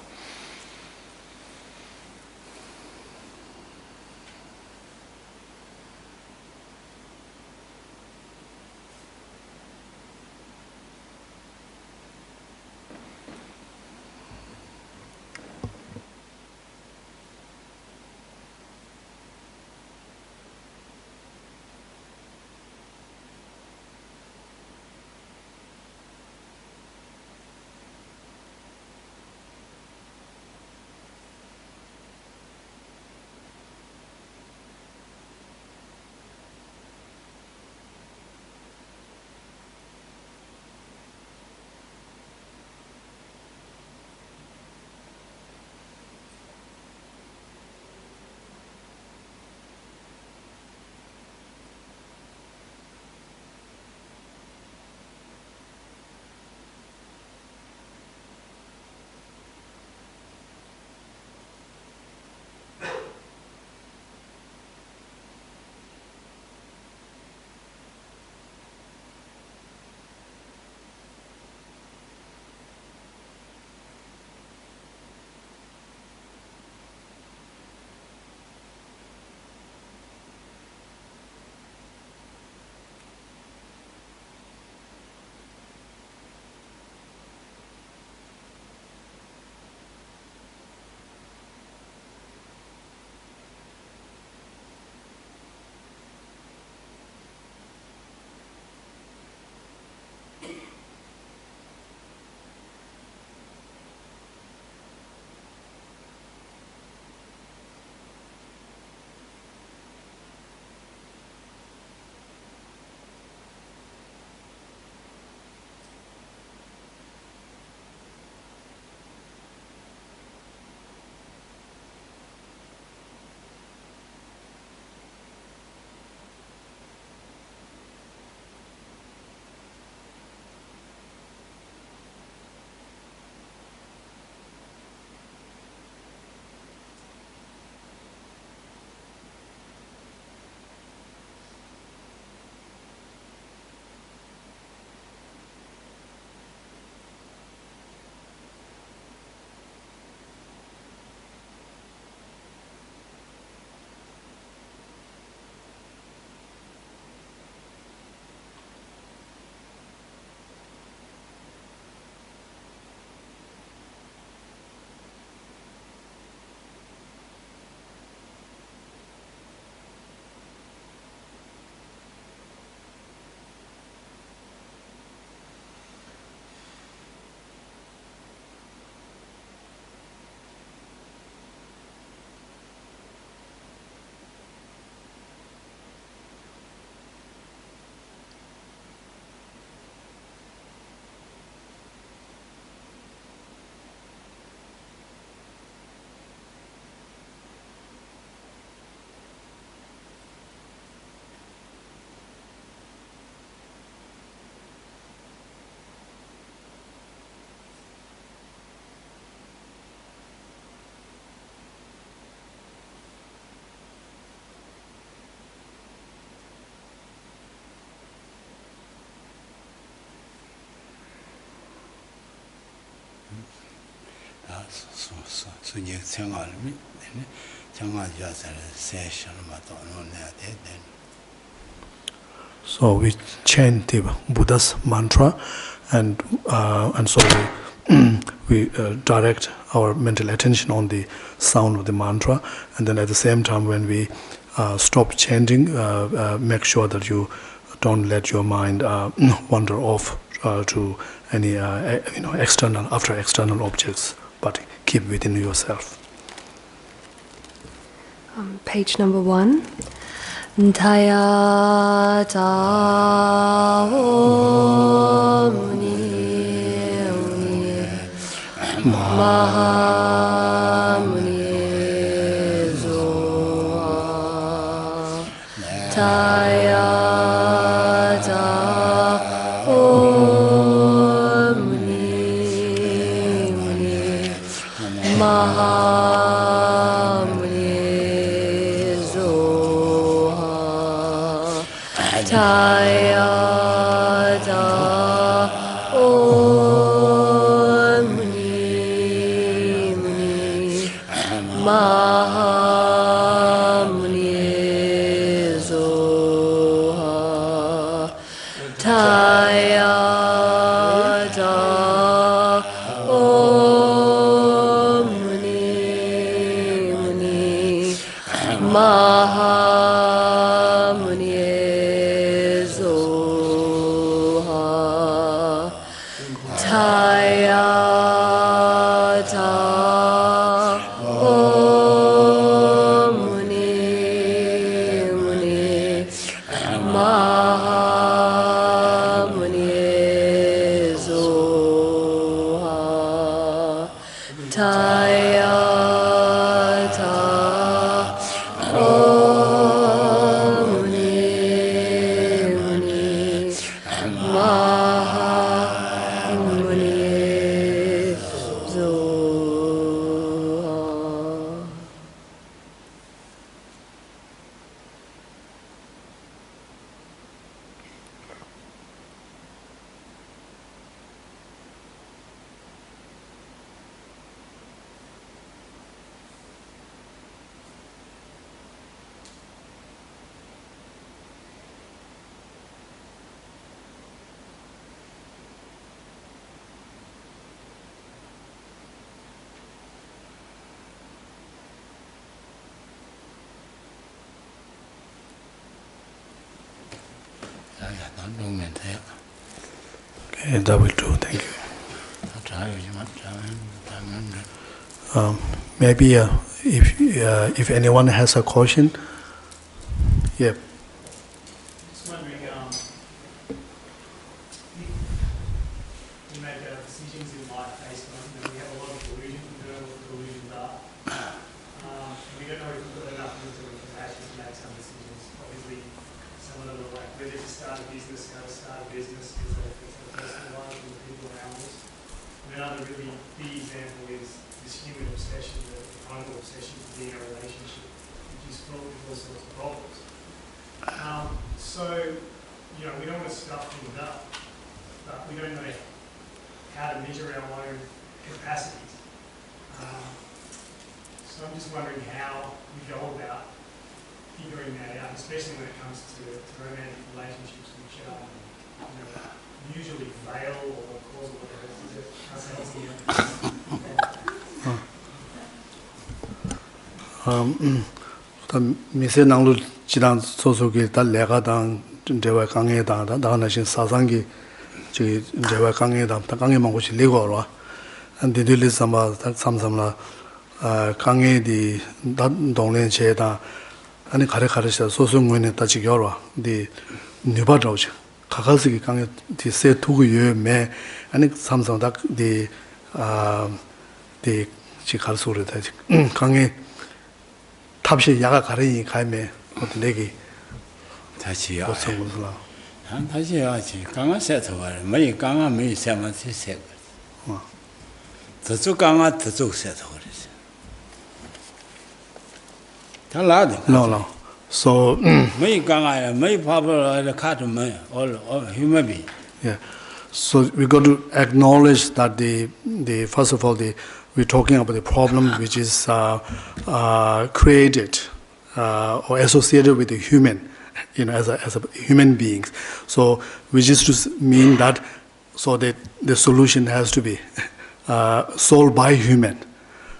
So we chant the Buddha's mantra, and so we direct our mental attention on the sound of the mantra, and then at the same time, when we stop chanting, make sure that you don't let your mind wander off to any external objects, but keep within yourself. Page number 1. Taya Tao Muni Maha Muni Zoha Taya Tao Muni Maha Taya Zoha Taya Ta Om Muni Muni Maha Muni Zoha Taya Ta Om Muni Muni Maha Muni Zoha. Okay, that will do. Thank you. Maybe if anyone has a question, yeah. Just wondering, we make our decisions in life based on, we have a lot of delusion, we don't know what the delusions are. We don't know if we've got enough mental capacity to make some decisions. Obviously, some of them are like whether to start a business, how to start a business, because they affect our personal lives and the people around us. And another really big example is this human obsession, the primal obsession to be in a relationship, which is fraught with all sorts of problems. So, we don't want to stuff things up, but we don't know how to measure our own capacities. So I'm just wondering how we go about figuring that out, especially when it comes to romantic relationships, which usually fail or cause whatever. 미세 나로 지단 소속이 달 내가 당 대화 강에다 나나신 사상기 저기 대화 강에다 강에만 곳이 리고로 안디들이 삼아 삼삼라 강에디 동네 제다 아니 가르가르셔 소송원에 따지 겨로 디 뉴바도지 가가스기 강에 디세 두고 예매 아니 삼성다 디 지갈소를 다지 강에 탑시 야가 가르니 가면 어떤 내기 다시요. 고성문라 다시 해야지. 강아 세트 와요. 뭐 강아 뭐 세만 세세. 저쪽 강아 저쪽 세트 그랬어. 달라도. No. So 뭐 강아야 뭐 파벌 카드면 all human being. yeah. So we got to acknowledge that the first of all we're talking about the problem which is created or associated with the human, as a human beings. So which is to mean that so that the solution has to be solved by human.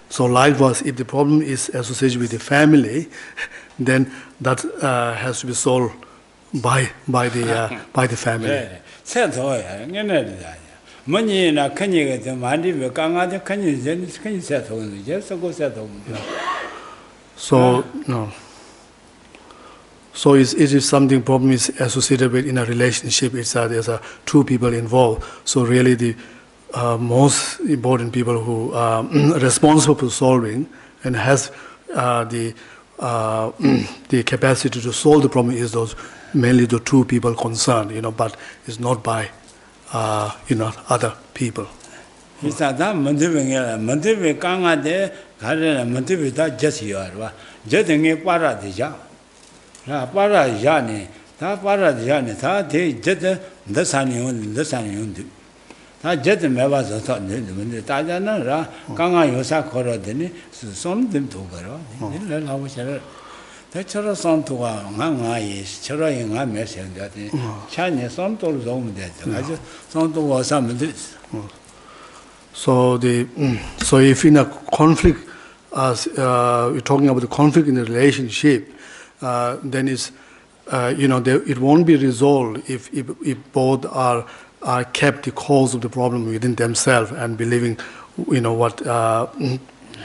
So likewise, if the problem is associated with the family, then that has to be solved by the family. 세토야. 얘네들이야. 뭐니나 큰이가 좀 많이 왜 강아지 큰이 큰이 세토는 이제 서고 세토. So no. So it is something problem is associated with in a relationship. It's there's two people involved. So really the most important people who are responsible for solving and has the capacity to solve the problem is those mainly the two people concerned, but it's not by other people. 이사다 문제병이야. 문제병 강아지 가려면 문제병 다 젖이야, 봐. 젖등에 빨아들자. 나 빨아야네. 다 빨아들자네. 다대 젖 너산이온데. 다 젖 매봐서 섰는데 다자는 강아 요사 걸어더니 손좀 도거라. 내가 나오셔. 대처럼 손도가 강아이 저러이 가면 생각이 찬이 손도를 좀 되죠. 아주 손도 와서면 돼. So if in a conflict, we're talking about the conflict in the relationship, then it's it won't be resolved if both are kept the cause of the problem within themselves and believing, what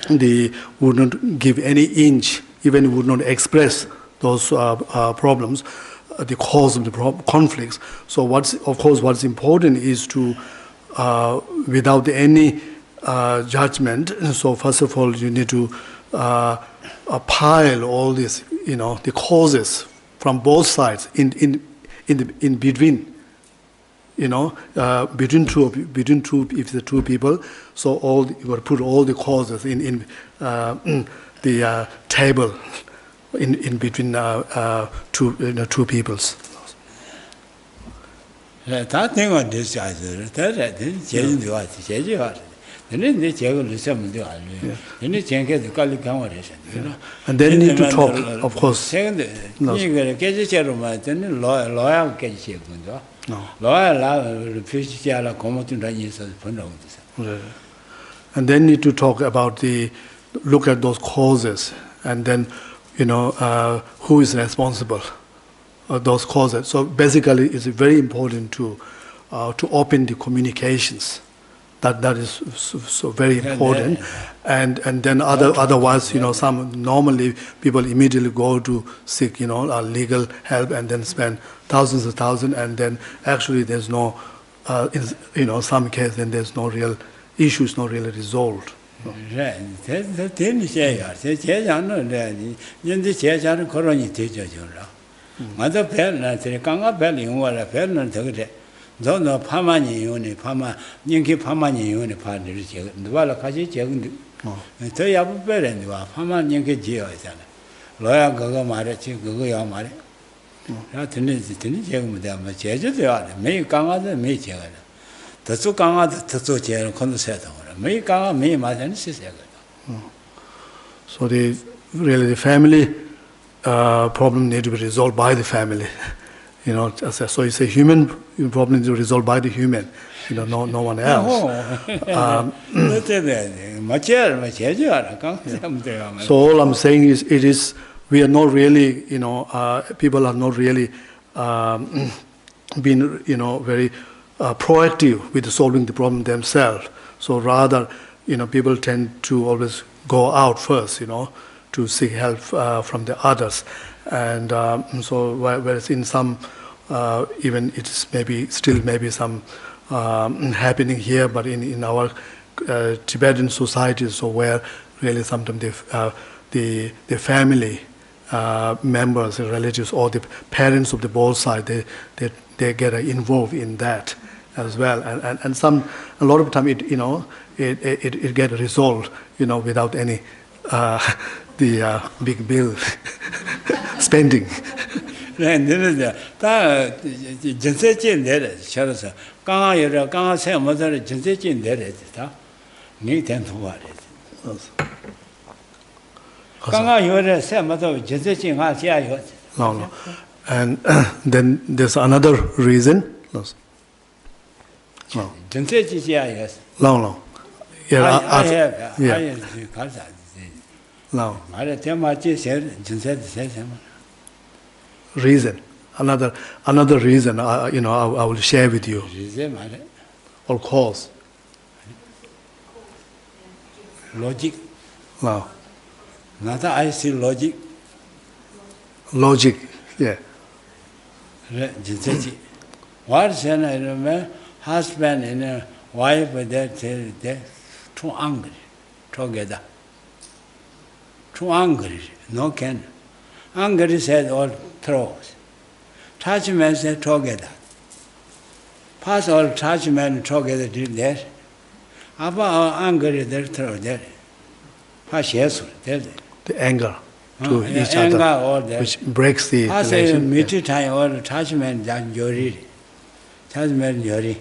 they would not give any inch, even would not express those problems, the cause of the conflicts. So what's important is to, without any judgment. So first of all, you need to pile all this, the causes from both sides in between. Between two, if the two people, so you got to put all the causes in the table in between two peoples. That thing on this guy, that changing the art, changing art. Then they check the same the art. Then they change the color conversation. And then need to talk, of course. Second, you get a chair, then lawyer get check. No. Lawyer, fish, come to the And then need to talk about look at those causes, and then, who is responsible those causes. So basically, it's very important to open the communications. That is so very important, and then otherwise, some normally people immediately go to seek, legal help, and then spend thousands of thousands, and then actually there's no, in some cases, then there's no real issues, not really resolved. Right. That thing is Mother Pell, Kanga Belling, what a Pell and Togate. Don't know Pamani Uni, Pama, Yankee Pamani Uni partner, the Valakaji, and Toyabu Beren, Pama Yankee Geo. Lawyer Gogo Mare, Gogo Yamare. Not in them, but they are. May Kanga the May the two Kanga the Tatsu and Condensate. May Kanga, me, my sister. So the family problem need to be resolved by the family. So it's a human problem to be resolved by the human, no one else. So all I'm saying is, we are not really, people are not really being, very proactive with solving the problem themselves. So rather, people tend to always go out first, to seek help from the others. And so whereas in some, even it's maybe some happening here, but in our Tibetan societies, so where really sometimes the family members, the relatives, or the parents of the both side, they get involved in that as well, and a lot of time it get resolved, without any the big bill spending. And then Jinse there, Charles, Kanga, you're Kanga, say, mother, Jinse there, need them to what it. Kanga, you're say, mother, Jinse, No. And then there's another reason. No. Jinse, yes. No. Yeah, I have. No. Reason. Another reason, I will share with you. Or cause. Logic. No. Not I see logic. Logic, yeah. What's an husband and wife, they're too angry together. Too angry, no can. Angry said all throws. Touchman said together. Pass all touchman together did that. About angry, they throw that. Pass yes, that. The anger to each other, which breaks the relation. Pass time all touchman than Yori. Touchman Yori.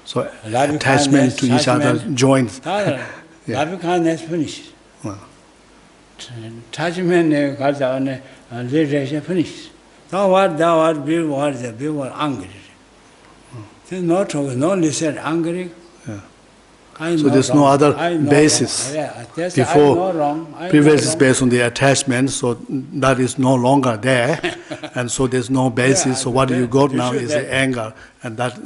So attachment to each other joins. Labikan is finished. Touchman got on a literature finished. Thou art, be angry. No listen angry. So there's no other basis. Before, previous is based on the attachment, so that is no longer there, and so there's no basis. So what you got now is the anger, and that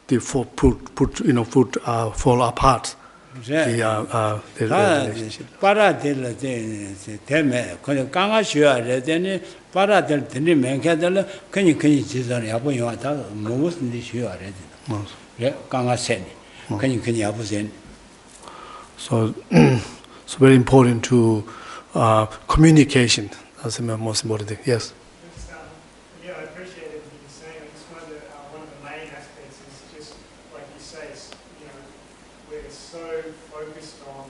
the foot fall apart. The relationship. So it's very important to communication. That's the most important thing. Yes. Yeah, I appreciate everything you're saying. I just one of the main aspects is just like you say, we're so focused on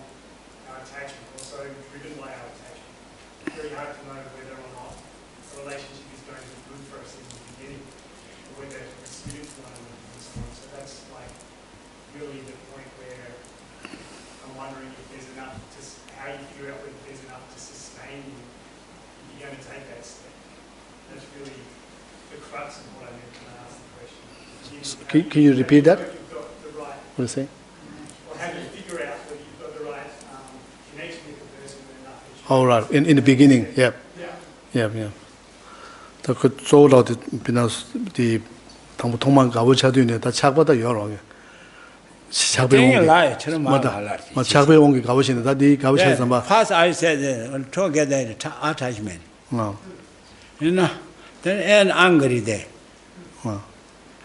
our attachment, or so driven by our attachment. It's very hard to know whether or not a relationship is going to be good for us in the beginning, or whether we're suited to one another and so on. So that's like really the point where I'm wondering if there's enough how you figure out whether there's enough to sustain you if you're going to take that step. That's really the crux of what I meant when I asked the question. Can you repeat that? You've got the right, What do you say? or how do you figure out whether you've got the right connection with the person with enough that you All right. In the beginning, yeah. Yeah. 다 그 쪼라도 비나스 당부 통만 가보차도네 다 착보다 여러 개. 착배 온 착배 온게 가보시네 다디 가보셔서 막 First I said together attachment. You know, then and angry there.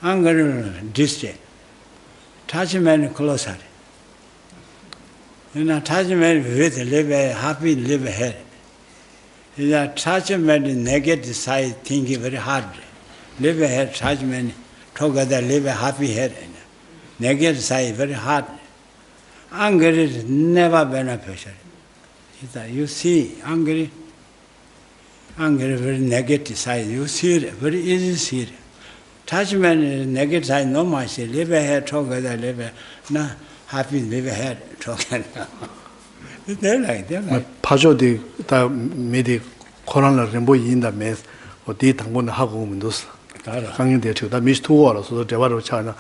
Anger distant. Attachment closer. You know, attachment with live happy, live ahead. The attachment negative side thinking very hard. Live ahead, attachment together, live happy head. Negative side very hard. Anger is never beneficial. You see, angry very negative side. You see it, very easy to see it. Attachment is negative side, no much. Live ahead, together, live ahead. No, happy, live ahead, together. They're like. 파조디 다 미디 코로나 렘보 인다 메 어디 당분 하고 오면 도스. 강인대 저다 미스 투어라서 대화로 차나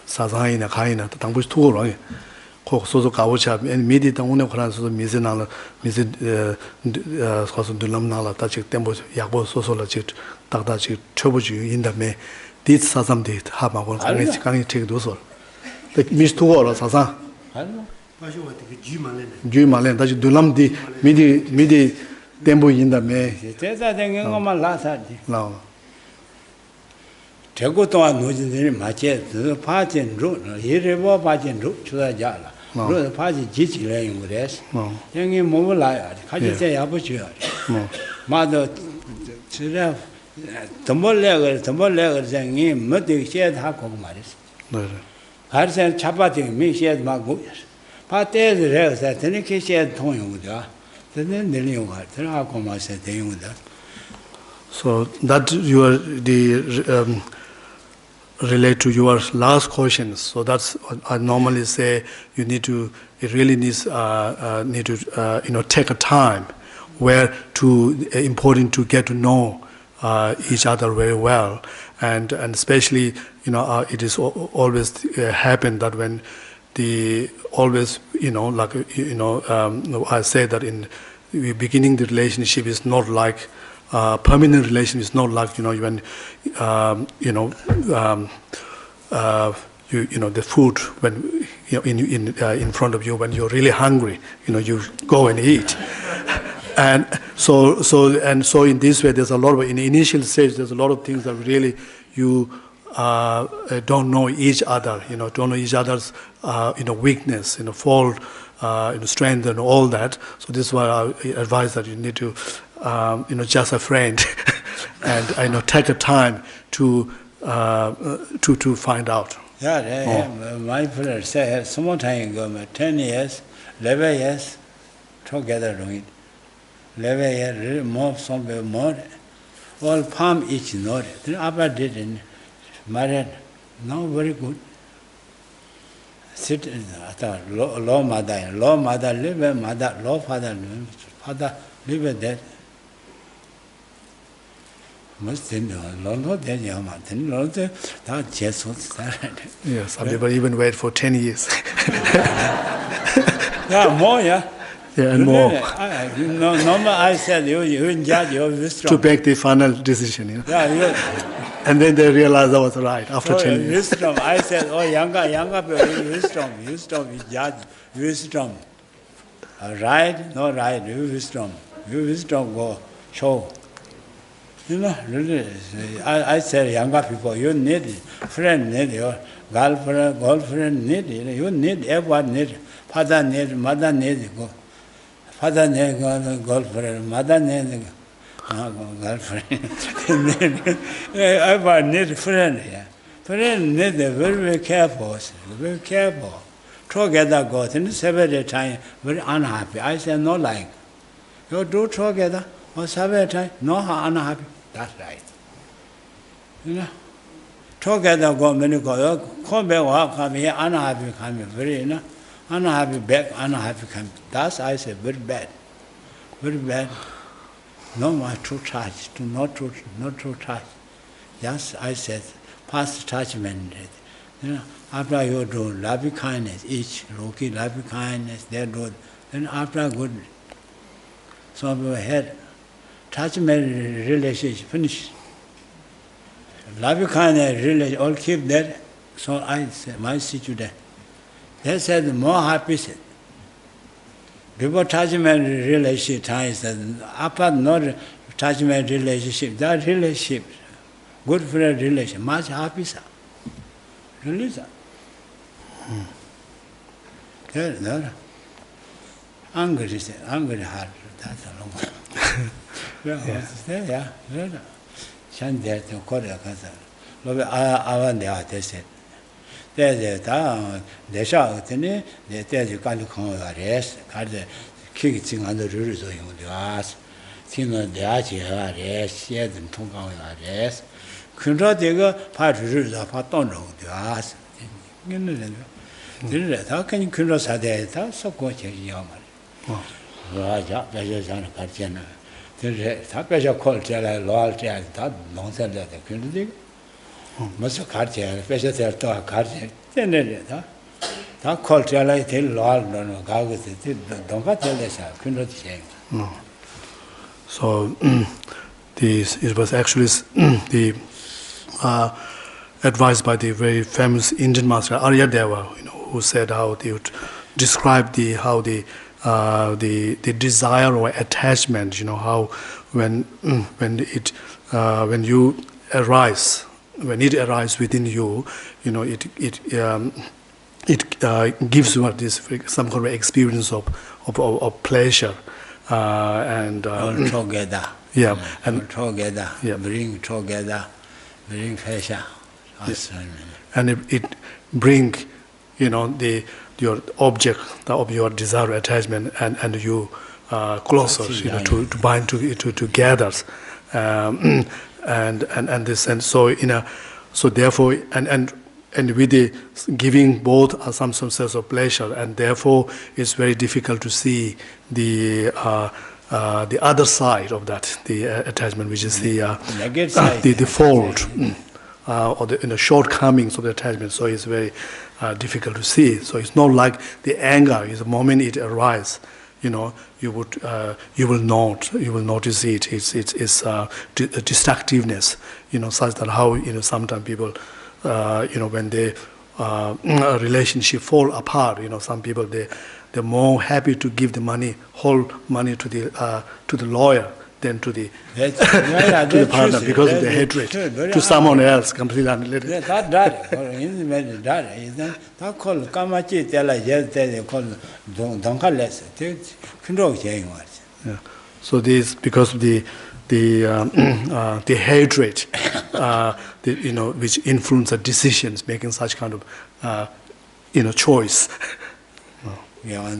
사상이나 가이나 당부 투어로 거 소소 가오차 미디 당운에 관해서 미세나라 미세 가서 둘람나라 다 지금 템보 약보 소소라 지금 딱다 지금 쳐보지 인다메 디 사삼데 하마고 강이 책도서 미스 투어라 사상 주말에 다시 둘람디 미디 템보 인다메 대사 된 것만 라사지. 나오 대고 동안 노진들이 맞게 파진 루 예레버 파진 루 주다자라. 루 파지 지지래 용거래스. 형이 몸을 나야 같이 제 야부지요. 마도 지라 덤벌레가 생이 뭐들 시에다 고고 말이스. 네. 가르선 차바디 미시에 막고 파테즈래서 되게 시에 통용이다. 되는 내용을 들어가고 마세 대용이다. So that you are relate to your last questions. So that's I normally say you need to. It really needs need to take a time where important to get to know each other very well, and especially it is always happen that when I say that in the beginning the relationship is not like. Permanent relation is not like when the food when in front of you when you're really hungry you go and eat and so in this way there's a lot of in the initial stage there's a lot of things that really you don't know each other don't know each other's weakness fault strength and all that. So this is why I advise that you need to just a friend, and take a time to find out. Yeah, my friend said some time ago, 10 years, 11 years together doing it. 11 years, really more, somewhere more. All palm each note. Then Abba didn't married. No, very good. Sit law mother live mother, law father live dead. must know that Yama, then Lord, that just what's that. Yeah, some people even wait for 10 years. Yeah, more, yeah. Yeah, and more. No, normal, I said you judge your wisdom. To make the final decision, you know. Yeah, And then they realize I was right after 10 years. Wisdom, I said, oh, younger people, wisdom, you judge, wisdom. Right, not right, you wisdom go show. You know, really, I said, younger people, you need friend, need your girlfriend, need, you need, everyone need, father need, mother need, father need girlfriend, mother need girlfriend. Everyone need friend, yeah. Friend need very careful, very careful. Together go, then several times, very unhappy. I said, no like. You do together, or several times, no unhappy. That's right. You know, together go, many go, come back, come here, unhappy, come here, very, you know, unhappy back, unhappy come. That's, I said, very bad. Very bad. No more true touch, not true touch. Yes, I said, past attachment. You know, after you do loving kindness, each looking loving kindness, they do. Then after good, some people had attachment relationship finished. Loving kindness relationship all keep that. So I said, my situation. They said more happy. Before attachment relationship time said after not attachment relationship, that relationship, good friend relationship, much happy. Really, sir. There, angry heart, that's a long one. Yeah. Shan there to Korea, Love Avan de Artist. There's the shout, there's you can't come arrest, had the kicking on the rules of the ass, Tino de Achi arrest, she had them to go arrest. Kunra Digger, part rules of Patono, the ass. How can you cross a day? That's so good, Yaman. Raja, Bejan, Cartiana. That Beja called Jella, loyalty, and that nonsense that the Kundig. Must Cartier, Beja to a Cartier. Then that called Jella, tell Lord, no, go with it. Don't tell us, Kunra saying. So, it was actually the advised by the very famous Indian master Arya Deva, who said how they would describe how the desire or attachment, how when it arises within you, it gives you this some kind of experience of pleasure and together. Yeah, and together. Yeah. Bring together, bring pleasure. And it bring, your object of your desire attachment and you closer, to bind together, and this, and so therefore and with the giving both some sense of pleasure, and therefore it's very difficult to see the other side of that, the attachment, which is the fault. Or the shortcomings of the attachment, so it's very difficult to see. So it's not like the anger is the moment it arises, you will notice it. It's destructiveness, such that how sometimes people, when they relationship fall apart, some people they're more happy to give the whole money to the lawyer than to the to the partner, because of the hatred to someone else completely unrelated. Yeah. So this because of the hatred, which influence the decisions, making such kind of choice. Yeah.